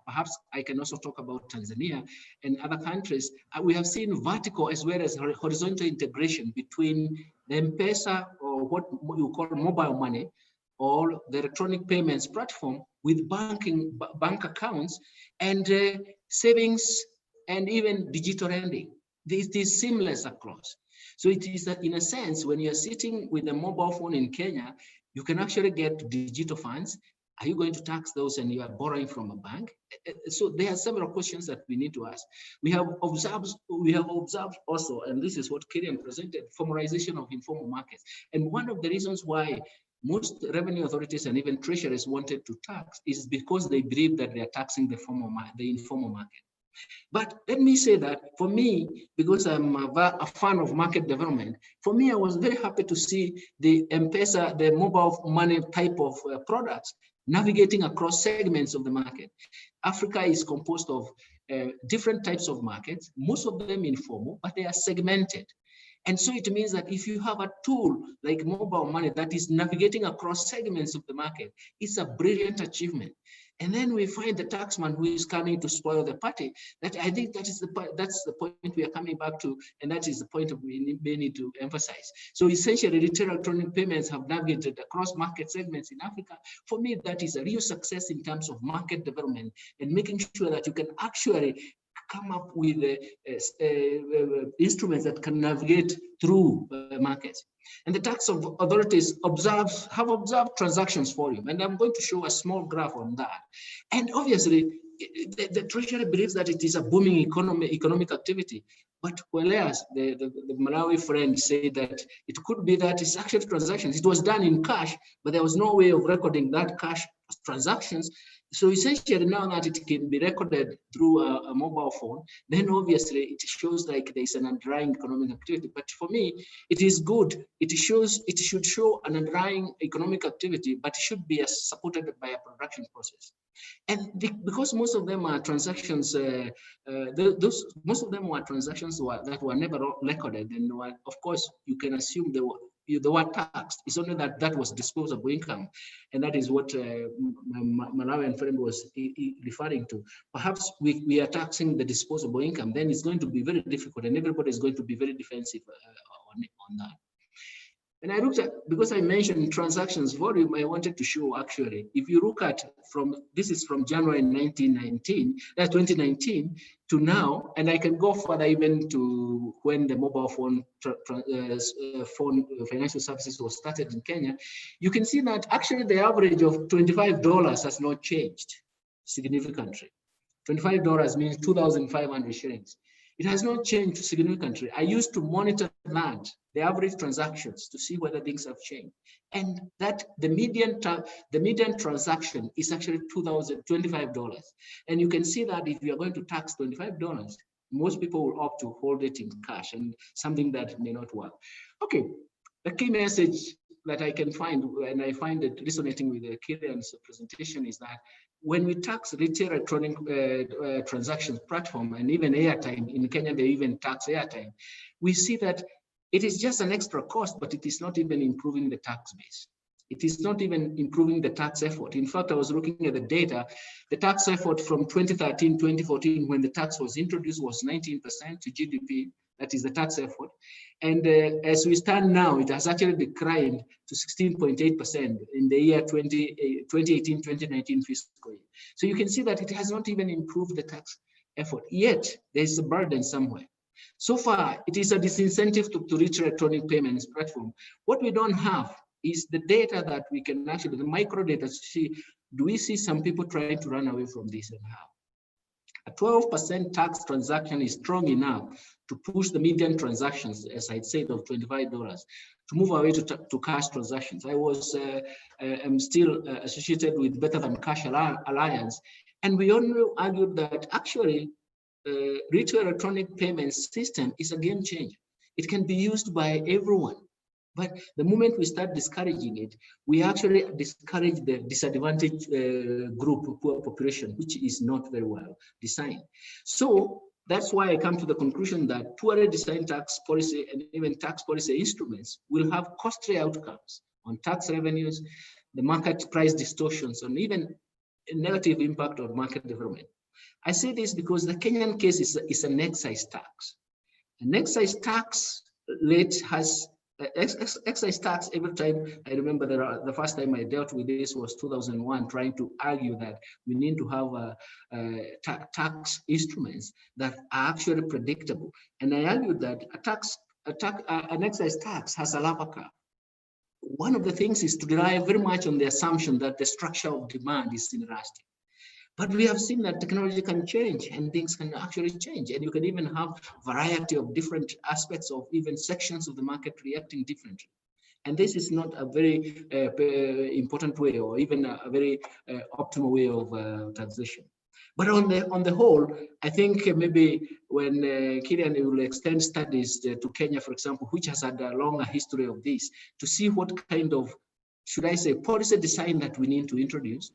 perhaps I can also talk about Tanzania and other countries, we have seen vertical as well as horizontal integration between the M-Pesa, or what you call mobile money, or the electronic payments platform, with bank accounts and savings and even digital lending. This is seamless across. So it is that, in a sense, when you're sitting with a mobile phone in Kenya, you can actually get digital funds. Are you going to tax those and you are borrowing from a bank? So there are several questions that we need to ask. We have observed also, and this is what Killian presented, formalization of informal markets. And one of the reasons why most revenue authorities and even treasuries wanted to tax is because they believe that they are taxing the informal market. But let me say that for me, because I'm a fan of market development, for me, I was very happy to see the M-Pesa, the mobile money type of products navigating across segments of the market. Africa is composed of different types of markets, most of them informal, but they are segmented. And so it means that if you have a tool like mobile money that is navigating across segments of the market, it's a brilliant achievement. And then we find the taxman who is coming to spoil the party. That, I think, that's the point we are coming back to, and that is the point we need to emphasize. So essentially, retail electronic payments have navigated across market segments in Africa. For me, that is a real success in terms of market development and making sure that you can actually come up with instruments that can navigate through markets. And the tax authorities have observed transactions volume. And I'm going to show a small graph on that. And obviously, the Treasury believes that it is a booming economic activity. But whereas the Malawi friend said that it could be that it's actually transactions. It was done in cash, but there was no way of recording that cash transactions. So essentially, now that it can be recorded through a mobile phone, then obviously it shows like there's an underlying economic activity. But for me, it is good. It should show an underlying economic activity, but it should be supported by a production process. And because most of them are transactions, most of them were transactions that were never recorded, and of course you can assume they were taxed. It's only that was disposable income, and that is what my Malawian friend was referring to. Perhaps we are taxing the disposable income, then it's going to be very difficult, and everybody is going to be very defensive on that. And I looked at, because I mentioned transactions volume, I wanted to show actually, if you look at this is from January 2019 to now, and I can go further even to when the mobile phone financial services was started in Kenya, you can see that actually the average of $25 has not changed significantly. $25 means 2,500 shillings. It has not changed significantly. I used to monitor that, the average transactions, to see whether things have changed. And that the median transaction is actually $25. And you can see that if you are going to tax $25, most people will opt to hold it in cash, and something that may not work. Okay, the key message that I can find, and I find it resonating with Killian's presentation, is that when we tax retail electronic transactions platform and even airtime, in Kenya they even tax airtime, we see that it is just an extra cost, but it is not even improving the tax base. It is not even improving the tax effort. In fact, I was looking at the data, the tax effort from 2013, 2014, when the tax was introduced, was 19% to GDP. That is the tax effort. And as we stand now, it has actually declined to 16.8% in the year 2018, 2019 fiscal year. So you can see that it has not even improved the tax effort, yet there is a burden somewhere. So far, it is a disincentive to reach electronic payments platform. What we don't have is the data that we can actually, the micro data, to see do we see some people trying to run away from this, and how? A 12% tax transaction is strong enough to push the median transactions, as I said, of $25, to move away to cash transactions. I'm still associated with Better Than Cash Alliance, and we only argued that actually retail electronic payment system is a game changer. It can be used by everyone. But the moment we start discouraging it, we actually discourage the disadvantaged group, poor population, which is not very well designed. So that's why I come to the conclusion that poorly designed tax policy and even tax policy instruments will have costly outcomes on tax revenues, the market price distortions, and even a negative impact on market development. I say this because the Kenyan case is an excise tax. An excise tax rate has excise tax. Every time I remember the first time I dealt with this was 2001, trying to argue that we need to have tax instruments that are actually predictable. And I argued that an excise tax has a lava curve. One of the things is to rely very much on the assumption that the structure of demand is inelastic. But we have seen that technology can change and things can actually change. And you can even have a variety of different aspects of even sections of the market reacting differently. And this is not a very important way or even a very optimal way of taxation. But on the whole, I think maybe when Killian will extend studies to Kenya, for example, which has had a longer history of this, to see what kind of, should I say, policy design that we need to introduce.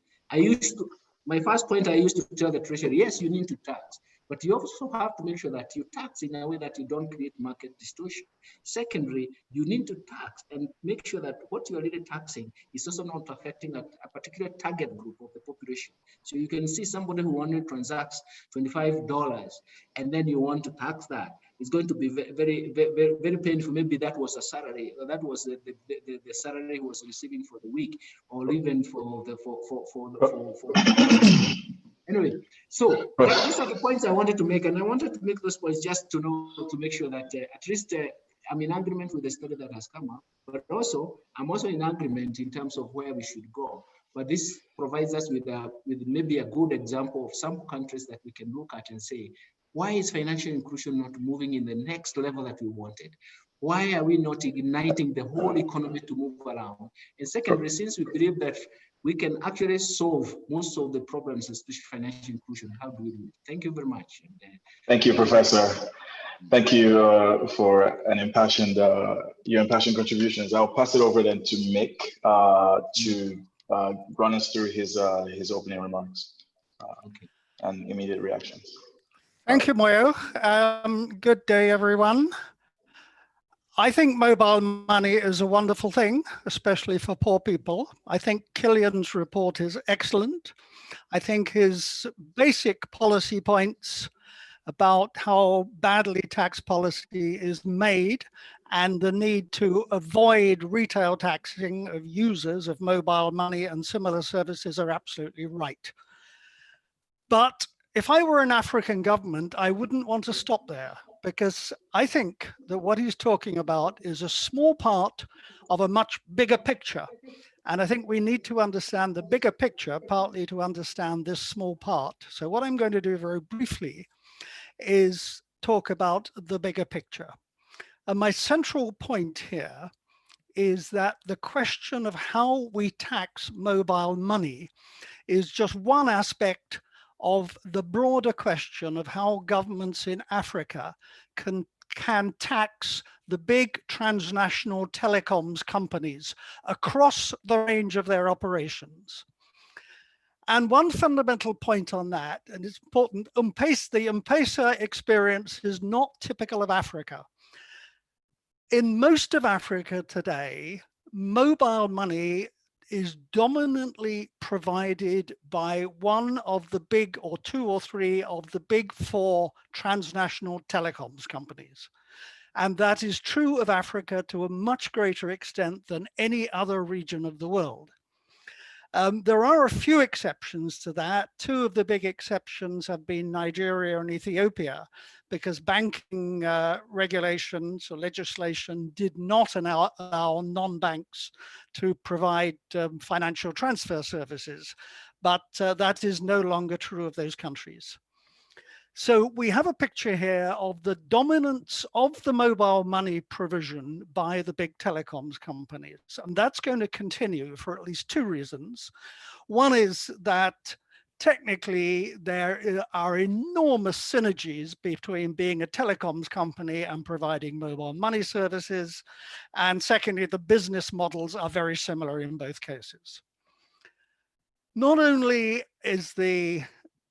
My first point, I used to tell the Treasury, yes, you need to tax, but you also have to make sure that you tax in a way that you don't create market distortion. Secondly, you need to tax and make sure that what you are really taxing is also not affecting a particular target group of the population. So you can see somebody who only transacts $25 and then you want to tax that. It's going to be very, very, very painful. Maybe that was a salary, or that was the salary he was receiving for the week, or even Anyway, so these are the points I wanted to make, and I wanted to make those points just to make sure that at least I'm in agreement with the study that has come up, but also I'm also in agreement in terms of where we should go. But this provides us with maybe a good example of some countries that we can look at and say, why is financial inclusion not moving in the next level that we wanted? Why are we not igniting the whole economy to move around? And secondly, since we believe that we can actually solve most of the problems, especially financial inclusion, how do we do it? Thank you very much. Thank you, Professor. Thank you for your impassioned contributions. I'll pass it over then to Mick to run us through his opening remarks and immediate reactions. Thank you, Moyo. Good day, everyone. I think mobile money is a wonderful thing, especially for poor people. I think Killian's report is excellent. I think his basic policy points about how badly tax policy is made and the need to avoid retail taxing of users of mobile money and similar services are absolutely right. But if I were an African government, I wouldn't want to stop there, because I think that what he's talking about is a small part of a much bigger picture. And I think we need to understand the bigger picture, partly to understand this small part. So what I'm going to do very briefly is talk about the bigger picture. And my central point here is that the question of how we tax mobile money is just one aspect of the broader question of how governments in Africa can tax the big transnational telecoms companies across the range of their operations. And one fundamental point on that, and it's important, the M-Pesa experience is not typical of Africa. In most of Africa today, mobile money is dominantly provided by one of the big, or two or three of the big four transnational telecoms companies. And that is true of Africa to a much greater extent than any other region of the world. There are a few exceptions to that. Two of the big exceptions have been Nigeria and Ethiopia, because banking regulations or legislation did not allow non-banks to provide financial transfer services. but that is no longer true of those countries. So we have a picture here of the dominance of the mobile money provision by the big telecoms companies. And that's going to continue for at least two reasons. One is that technically there are enormous synergies between being a telecoms company and providing mobile money services. And secondly, the business models are very similar in both cases. Not only is the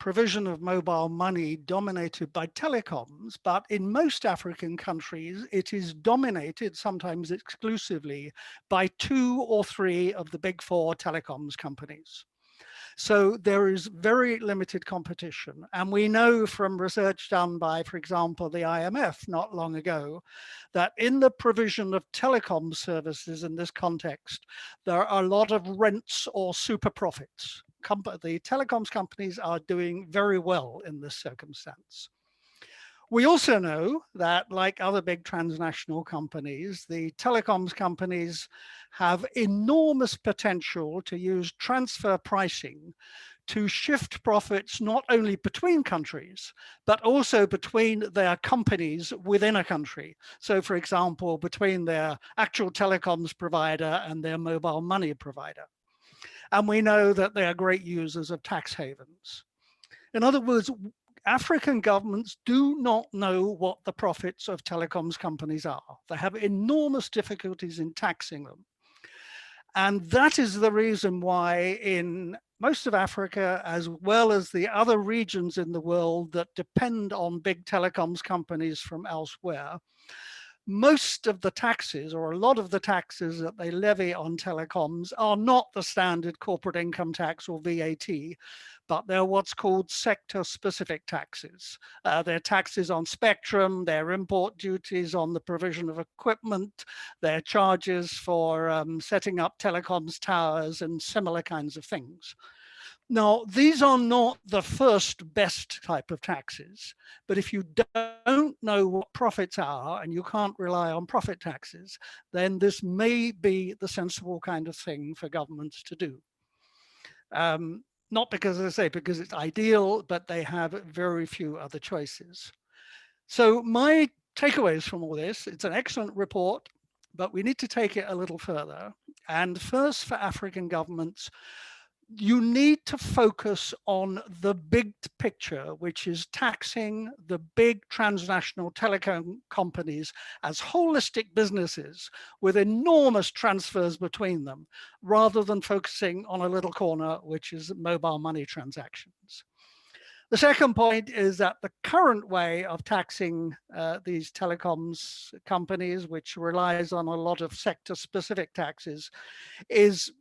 provision of mobile money dominated by telecoms, but in most African countries, it is dominated, sometimes exclusively, by 2 or 3 of the big 4 telecoms companies. So there is very limited competition. And we know from research done by, for example, the IMF not long ago, that in the provision of telecom services in this context, there are a lot of rents or super profits. The telecoms companies are doing very well in this circumstance. We also know that, like other big transnational companies, the telecoms companies have enormous potential to use transfer pricing to shift profits not only between countries, but also between their companies within a country. So, for example, between their actual telecoms provider and their mobile money provider. And we know that they are great users of tax havens. In other words, African governments do not know what the profits of telecoms companies are. They have enormous difficulties in taxing them. And that is the reason why in most of Africa, as well as the other regions in the world that depend on big telecoms companies from elsewhere, most of the taxes, or a lot of the taxes that they levy on telecoms, are not the standard corporate income tax or VAT, but they're what's called sector-specific taxes. They're taxes on spectrum, they're import duties on the provision of equipment, they're charges for setting up telecoms towers and similar kinds of things. Now, these are not the first best type of taxes, but if you don't know what profits are and you can't rely on profit taxes, then this may be the sensible kind of thing for governments to do. Not because, as I say, because it's ideal, but they have very few other choices. So my takeaways from all this, it's an excellent report, but we need to take it a little further. And first, for African governments, you need to focus on the big picture, which is taxing the big transnational telecom companies as holistic businesses with enormous transfers between them, rather than focusing on a little corner, which is mobile money transactions. The second point is that the current way of taxing these telecoms companies, which relies on a lot of sector-specific taxes, is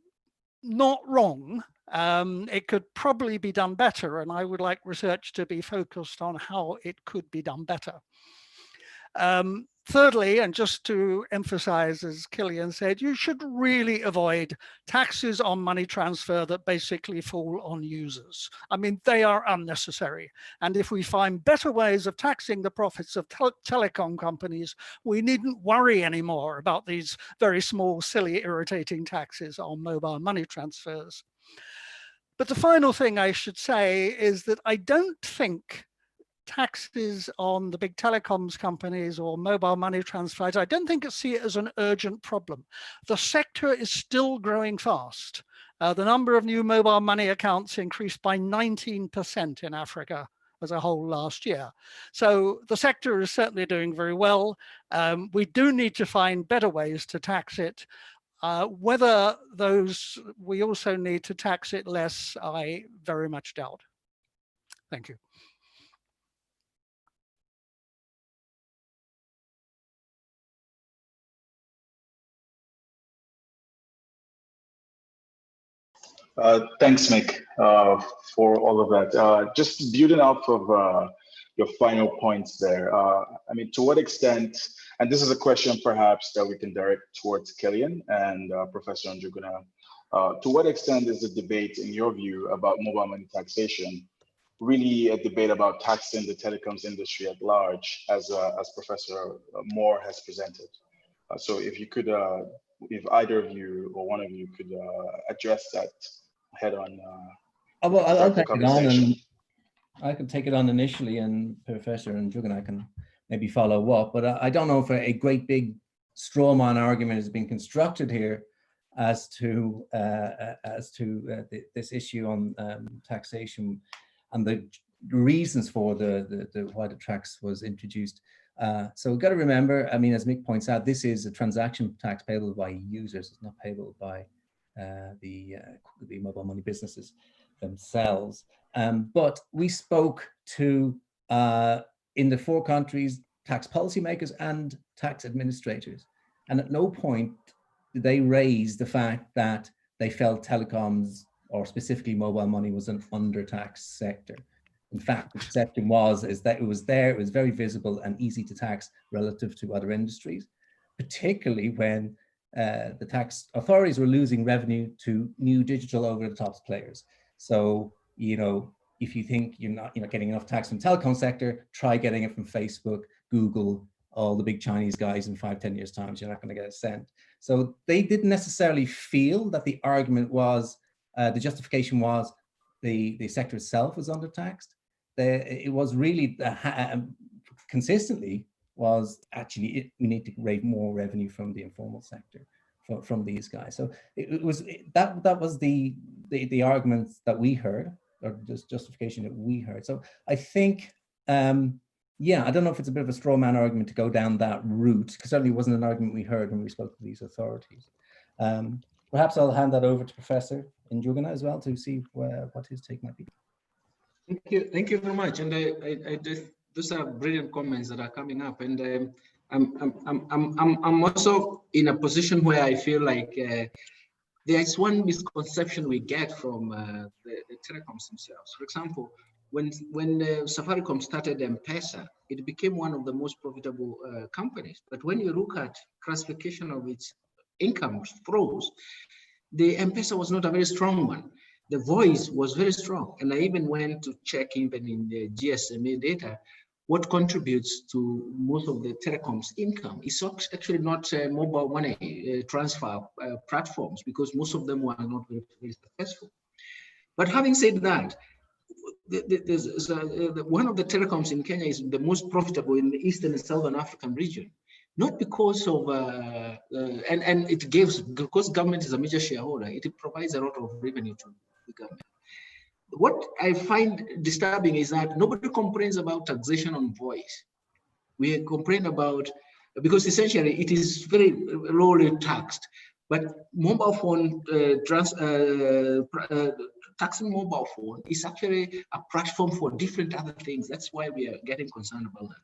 not wrong. It could probably be done better, and I would like research to be focused on how it could be done better. Thirdly, and just to emphasize, as Killian said, you should really avoid taxes on money transfer that basically fall on users. I mean, they are unnecessary. And if we find better ways of taxing the profits of telecom companies, we needn't worry anymore about these very small, silly, irritating taxes on mobile money transfers. But the final thing I should say is that I don't think taxes on the big telecoms companies or mobile money transfers, I don't think I see it as an urgent problem. The sector is still growing fast. The number of new mobile money accounts increased by 19% in Africa as a whole last year. So the sector is certainly doing very well. We do need to find better ways to tax it. Whether we also need to tax it less, I very much doubt. Thank you. Thanks, Mick, for all of that. Just building off of your final points there. I mean, to what extent, and this is a question perhaps that we can direct towards Killian and Professor Njuguna, to what extent is the debate, in your view, about mobile money taxation really a debate about taxing the telecoms industry at large, as Professor Moore has presented? So if you could, if either of you or one of you could address that head on well, I'll start the take it on, conversation. and I can take it on initially, and Professor and Jugan, I can maybe follow up. But I don't know if a great big straw man argument has been constructed here as to this issue on taxation and the reasons for why the tax was introduced. So we've got to remember, I mean, as Mick points out, this is a transaction tax payable by users. It's not payable by the mobile money businesses themselves. But we spoke to, in the 4 countries, tax policymakers and tax administrators. And at no point did they raise the fact that they felt telecoms, or specifically mobile money, was an under-taxed sector. In fact, the perception is that it was there, it was very visible and easy to tax relative to other industries, particularly when the tax authorities were losing revenue to new digital over-the-top players. So, you know, if you think you're not getting enough tax from the telecom sector, try getting it from Facebook, Google, all the big Chinese guys in 5-10 years' time, so you're not going to get a cent. So they didn't necessarily feel that the argument was, the justification was the sector itself was undertaxed. It was really consistently was actually we need to raise more revenue from the informal sector, from these guys. So that was the arguments that we heard, or just justification that we heard. So I think, yeah, I don't know if it's a bit of a straw man argument to go down that route, because certainly it wasn't an argument we heard when we spoke to these authorities. Perhaps I'll hand that over to Professor Njuguna as well to see what his take might be. Thank you very much. And those are brilliant comments that are coming up. And I'm also in a position where I feel like there is one misconception we get from the telecoms themselves. For example, when Safaricom started M-Pesa, it became one of the most profitable companies. But when you look at classification of its income flows, the M-Pesa was not a very strong one. The voice was very strong. And I even went to check even in the GSMA data, what contributes to most of the telecoms income is actually not mobile money transfer platforms, because most of them were not very, very successful. But having said that, one of the telecoms in Kenya is the most profitable in the Eastern and Southern African region. Not because of, and it gives, because government is a major shareholder, it provides a lot of revenue to the government. What I find disturbing is that nobody complains about taxation on voice. We complain about, because essentially it is very lowly taxed, but mobile phone, taxing mobile phone is actually a platform for different other things. That's why we are getting concerned about that.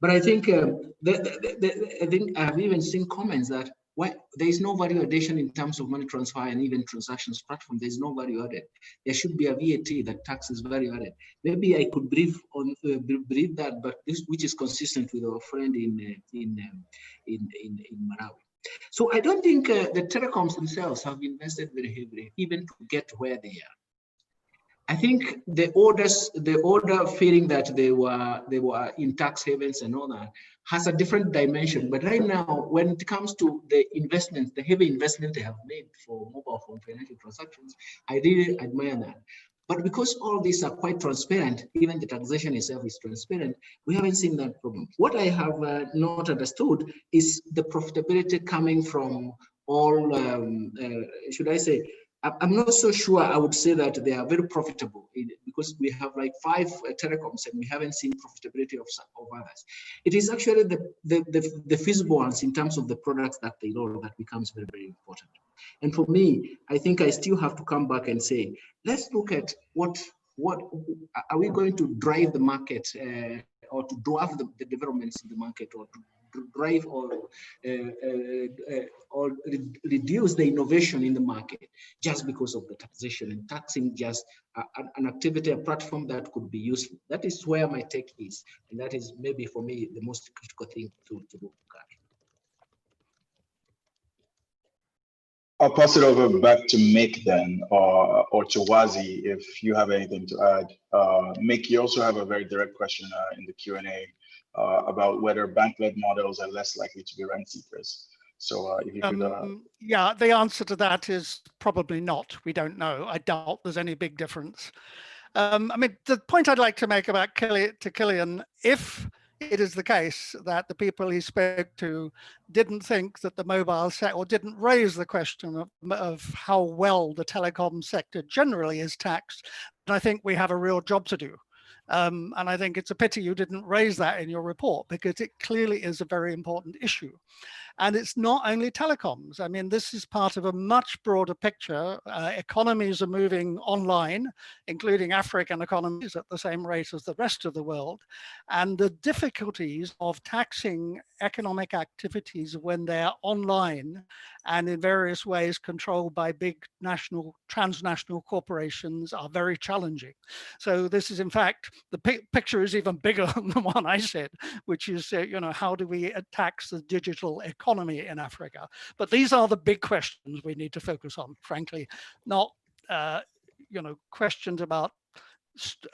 But I think I think I've even seen comments that there is no value addition in terms of money transfer and even transactions platform. There's no value added. There should be a VAT that taxes value added. Maybe I could brief that, but this, which is consistent with our friend in Malawi. So I don't think the telecoms themselves have invested very heavily even to get where they are. I think the order feeling that they were in tax havens and all that has a different dimension. But right now, when it comes to the investments, the heavy investment they have made for mobile phone financial transactions, I really admire that. But because all these are quite transparent, even the taxation itself is transparent, we haven't seen that problem. What I have not understood is the profitability coming from all, should I say, I'm not so sure I would say that they are very profitable because we have like 5 telecoms and we haven't seen profitability of others. It is actually the feasible ones in terms of the products that they roll that becomes very, very important. And for me, I think I still have to come back and say, let's look at what are we going to drive the market or to dwarf the developments in the market, or to drive or reduce the innovation in the market just because of the taxation and taxing just an activity, a platform that could be useful. That is where my take is, and that is maybe for me the most critical thing to look at. I'll pass it over back to Mick then, or to Wazi if you have anything to add. Mick, you also have a very direct question in the Q&A about whether bank-led models are less likely to be rent seekers. So if you could... Yeah, the answer to that is probably not. We don't know. I doubt there's any big difference. I mean, the point I'd like to make about Killian, if it is the case that the people he spoke to didn't think that the mobile sector, or didn't raise the question of how well the telecom sector generally is taxed, then I think we have a real job to do. And I think it's a pity you didn't raise that in your report, because it clearly is a very important issue. And it's not only telecoms. I mean, this is part of a much broader picture. Economies are moving online, including African economies at the same rate as the rest of the world. And the difficulties of taxing economic activities when they're online and in various ways controlled by big national, transnational corporations are very challenging. So this is, in fact, the picture is even bigger than the one I said, which is, you know, how do we tax the digital economy in Africa? But these are the big questions we need to focus on, frankly, not, you know, questions about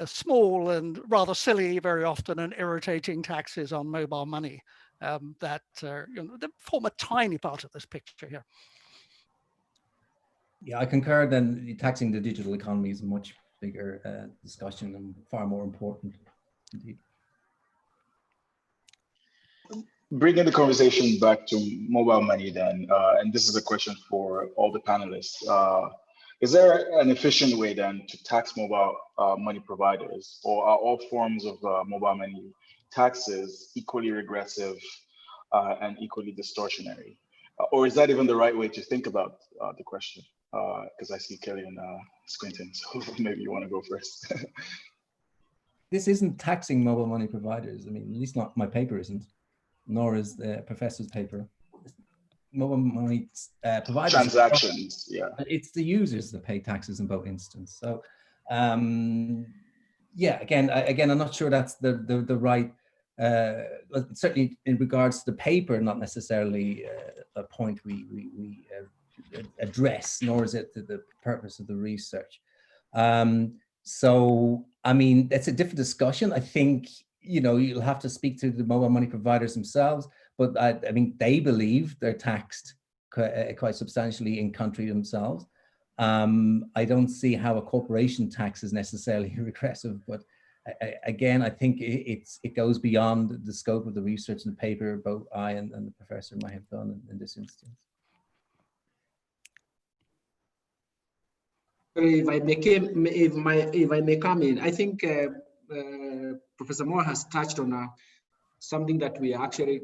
small and rather silly, very often, and irritating taxes on mobile money that you know, they form a tiny part of this picture here. Yeah, I concur. Then taxing the digital economy is a much bigger discussion and far more important, indeed. Bringing the conversation back to mobile money then, and this is a question for all the panelists. Is there an efficient way then to tax mobile money providers, or are all forms of mobile money taxes equally regressive and equally distortionary? Or is that even the right way to think about the question? Because I see Killian squinting, so maybe you want to go first. This isn't taxing mobile money providers. I mean, at least not my paper isn't, nor is the professor's paper. Mobile money providers. Transactions, yeah. It's the users that pay taxes in both instances. So, yeah, again, I'm not sure that's the right. Certainly, in regards to the paper, not necessarily a point we address, nor is it the purpose of the research. So, I mean, it's a different discussion. I think, you know, you'll have to speak to the mobile money providers themselves, but I mean, they believe they're taxed quite substantially in country themselves. I don't see how a corporation tax is necessarily regressive, but again, I think it goes beyond the scope of the research in the paper both I and the professor might have done in this instance. If I may come in, I think Professor Moore has touched on something that we are actually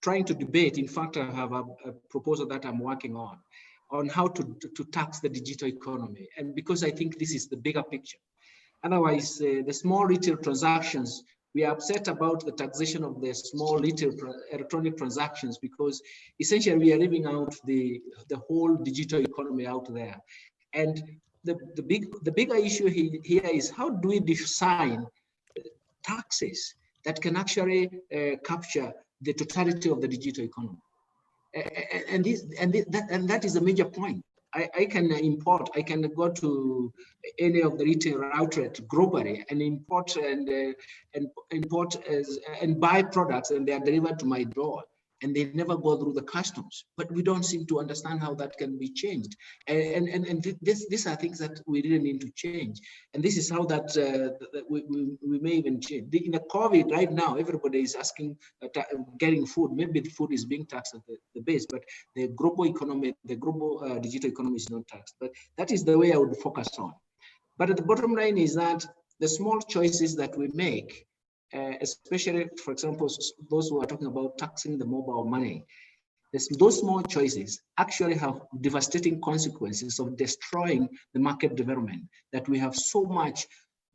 trying to debate. In fact, I have a proposal that I'm working on how to tax the digital economy. And because I think this is the bigger picture. Otherwise, the small retail transactions, we are upset about the taxation of the small retail electronic transactions, because essentially we are leaving out the whole digital economy out there. And the bigger issue here is, how do we define taxes that can actually capture the totality of the digital economy? And that is a major point. I can go to any of the retail outlets globally and import and buy products, and they are delivered to my door, and they never go through the customs. But we don't seem to understand how that can be changed. And these are things that we really need to change. And this is how that we may even change. In the COVID right now, everybody is asking, getting food. Maybe the food is being taxed at the base, but the global economy, the global digital economy is not taxed. But that is the way I would focus on. But at the bottom line is that the small choices that we make, especially, for example, those who are talking about taxing the mobile money, those small choices actually have devastating consequences of destroying the market development that we have so much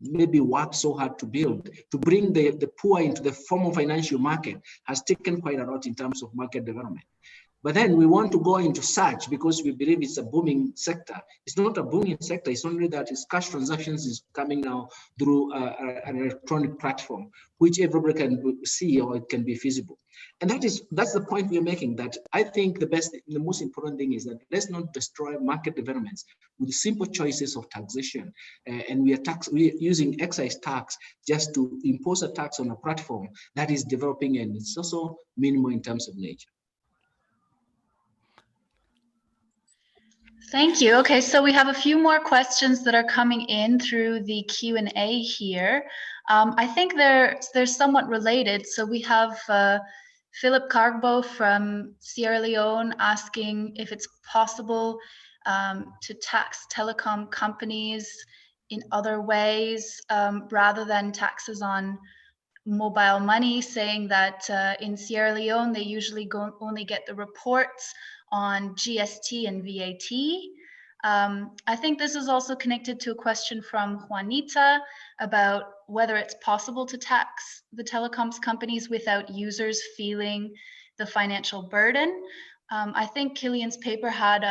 maybe worked so hard to build. To bring the poor into the formal financial market has taken quite a lot in terms of market development. But then we want to go into search because we believe it's a booming sector. It's not a booming sector. It's only that it's cash transactions is coming now through an electronic platform, which everybody can see, or it can be feasible. And that's the point we're making, that I think the most important thing is that let's not destroy market developments with simple choices of taxation. And we are using excise tax just to impose a tax on a platform that is developing, and it's also minimal in terms of nature. Thank you. Okay, so we have a few more questions that are coming in through the Q&A here. I think they're somewhat related. So we have Philip Cargbo from Sierra Leone asking if it's possible to tax telecom companies in other ways rather than taxes on mobile money, saying that in Sierra Leone, they usually only get the reports on GST and VAT. I think this is also connected to a question from Juanita about whether it's possible to tax the telecoms companies without users feeling the financial burden. I think Killian's paper had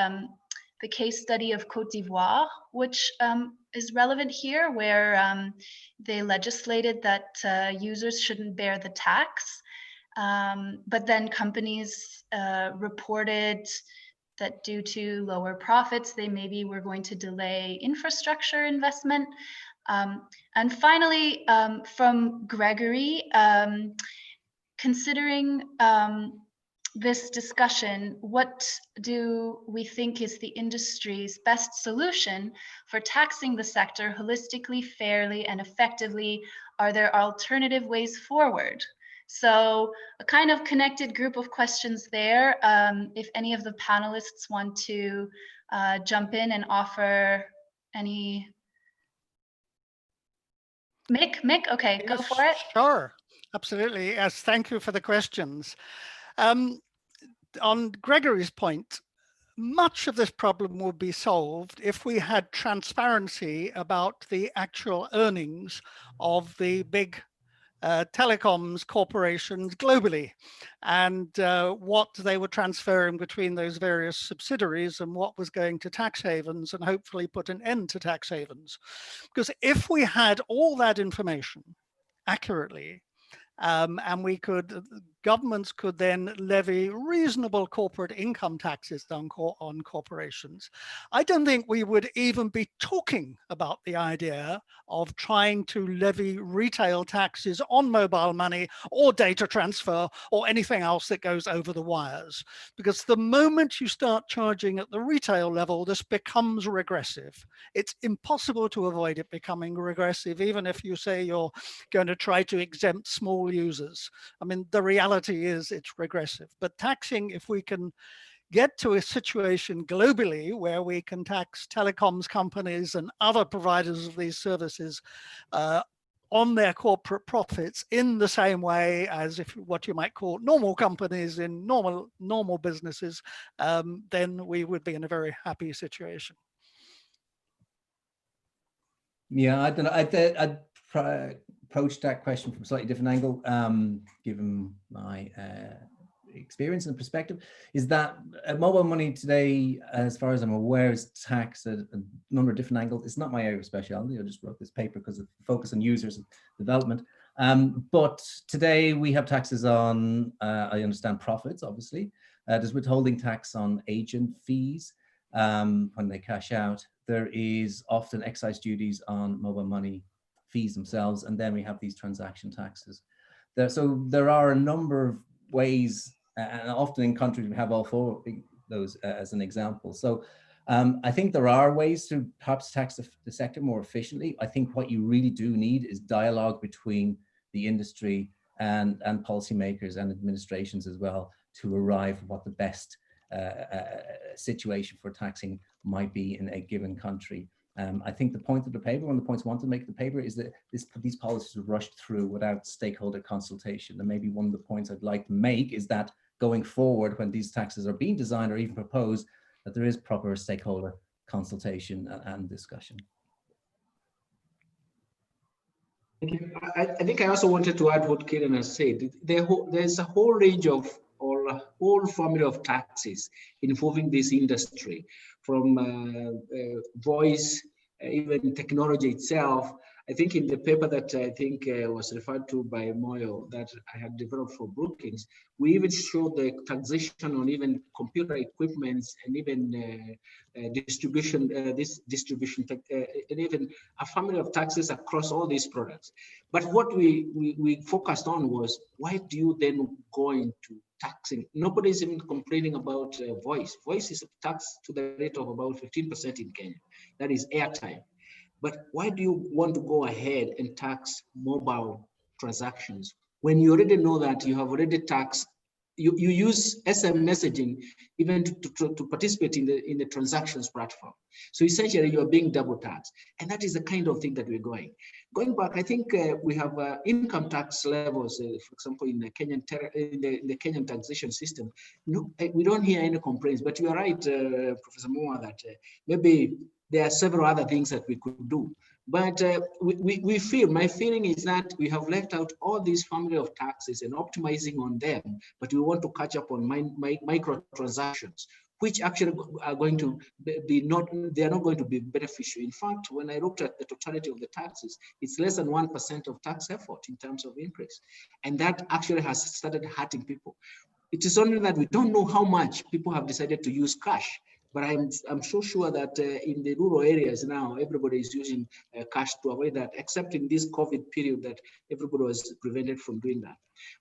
the case study of Cote d'Ivoire, which is relevant here, where they legislated that users shouldn't bear the tax. But then companies reported that due to lower profits, they maybe were going to delay infrastructure investment. And finally, from Gregory, considering this discussion, what do we think is the industry's best solution for taxing the sector holistically, fairly, and effectively? Are there alternative ways forward? So a kind of connected group of questions there. If any of the panelists want to jump in and offer any. Mick, okay, Yes, go for it. Sure, absolutely. Yes, thank you for the questions. On Gregory's point, much of this problem would be solved if we had transparency about the actual earnings of the big telecoms corporations globally, and what they were transferring between those various subsidiaries and what was going to tax havens, and hopefully put an end to tax havens. Because if we had all that information accurately, and we could, governments could then levy reasonable corporate income taxes on corporations, I don't think we would even be talking about the idea of trying to levy retail taxes on mobile money or data transfer or anything else that goes over the wires. Because the moment you start charging at the retail level, this becomes regressive. It's impossible to avoid it becoming regressive, even if you say you're going to try to exempt small users. I mean, the reality is it's regressive. But taxing, if we can get to a situation globally where we can tax telecoms companies and other providers of these services on their corporate profits in the same way as if what you might call normal companies in normal businesses, then we would be in a very happy situation. Yeah, I don't know. I'd approach that question from a slightly different angle, given my experience and perspective. Is that mobile money today, as far as I'm aware, is taxed at a number of different angles. It's not my area of specialty. I just wrote this paper because of the focus on users and development. But today we have taxes on, I understand, profits, obviously. There's withholding tax on agent fees when they cash out. There is often excise duties on mobile money fees themselves, and then we have these transaction taxes. So there are a number of ways, and often in countries we have all four of those as an example. So I think there are ways to perhaps tax the sector more efficiently. I think what you really do need is dialogue between the industry and policymakers and administrations as well to arrive at what the best situation for taxing might be in a given country. I think the point of the paper, one of the points I want to make the paper, is that these policies are rushed through without stakeholder consultation. And maybe one of the points I'd like to make is that going forward, when these taxes are being designed or even proposed, that there is proper stakeholder consultation and discussion. Thank you. I think I also wanted to add what Killian has said. There's a whole range of, or a whole family of taxes involving this industry, from voice, even technology itself. I think in the paper that I think was referred to by Moyo that I had developed for Brookings, we even showed the taxation on even computer equipments and even distribution, and even a family of taxes across all these products. But what we focused on was, why do you then go into taxing? Nobody's even complaining about voice. Voice is taxed to the rate of about 15% in Kenya. That is airtime. But why do you want to go ahead and tax mobile transactions when you already know that you have already taxed, you use SM messaging even to participate in the transactions platform? So essentially you are being double taxed. And that is the kind of thing that we're going back. I think we have income tax levels, for example, in the Kenyan taxation system. No, we don't hear any complaints, but you are right, Professor Moa, that maybe there are several other things that we could do. But we feel, my feeling is that we have left out all these family of taxes and optimizing on them, but we want to catch up on micro transactions, which actually are going to be they are not going to be beneficial. In fact, when I looked at the totality of the taxes, it's less than 1% of tax effort in terms of increase. And that actually has started hurting people. It is only that we don't know how much people have decided to use cash. But I'm so sure that in the rural areas now, everybody is using cash to avoid that, except in this COVID period that everybody was prevented from doing that.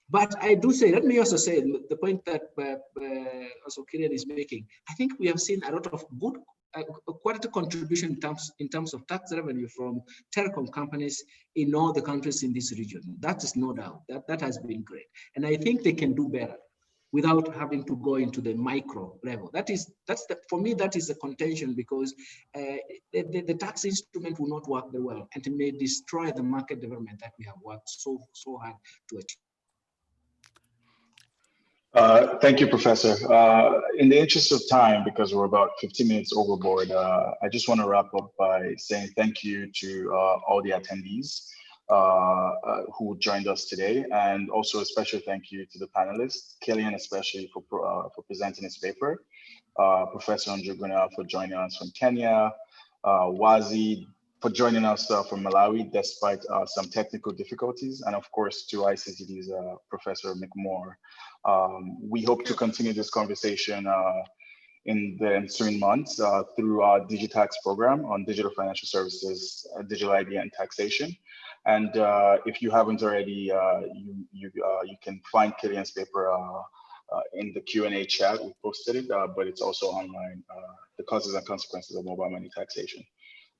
But I do say, let me also say the point that also Killian is making. I think we have seen a lot of good quality contribution in terms of tax revenue from telecom companies in all the countries in this region. That is no doubt, that has been great. And I think they can do better without having to go into the micro level. For me, that is a contention, because the tax instrument will not work very well, and it may destroy the market development that we have worked so hard to achieve. Thank you, Professor. In the interest of time, because we're about 15 minutes overboard, I just want to wrap up by saying thank you to all the attendees who joined us today, and also a special thank you to the panelists, Killian especially for presenting his paper, Professor Njuguna for joining us from Kenya, Wazi for joining us from Malawi despite some technical difficulties, and of course to ICTD's Professor McMore. We hope to continue this conversation in the ensuing months through our Digitax program on digital financial services, digital ID and taxation. And if you haven't already, you can find Killian's paper in the Q&A chat. We posted it, but it's also online, The Causes and Consequences of Mobile Money Taxation.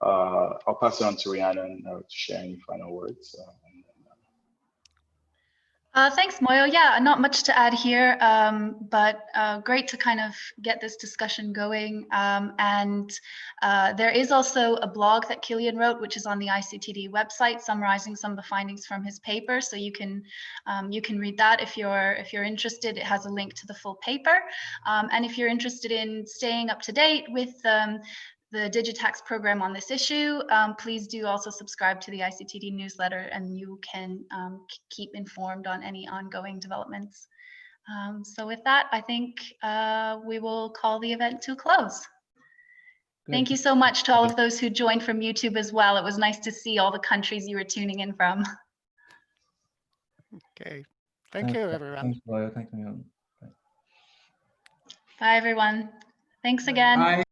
I'll pass it on to Rhiannon to share any final words. Thanks, Moyo. Yeah, not much to add here, but great to kind of get this discussion going. And there is also a blog that Killian wrote, which is on the ICTD website, summarizing some of the findings from his paper. So you can read that if you're interested. It has a link to the full paper. And if you're interested in staying up to date with the Digitax program on this issue, please do also subscribe to the ICTD newsletter, and you can keep informed on any ongoing developments. So with that, I think we will call the event to a close. Good. Thank you so much to all of those who joined from YouTube as well. It was nice to see all the countries you were tuning in from. Okay, thank you, everyone. Thanks, Moyo. Thanks, everyone. Bye, everyone. Thanks again. Bye.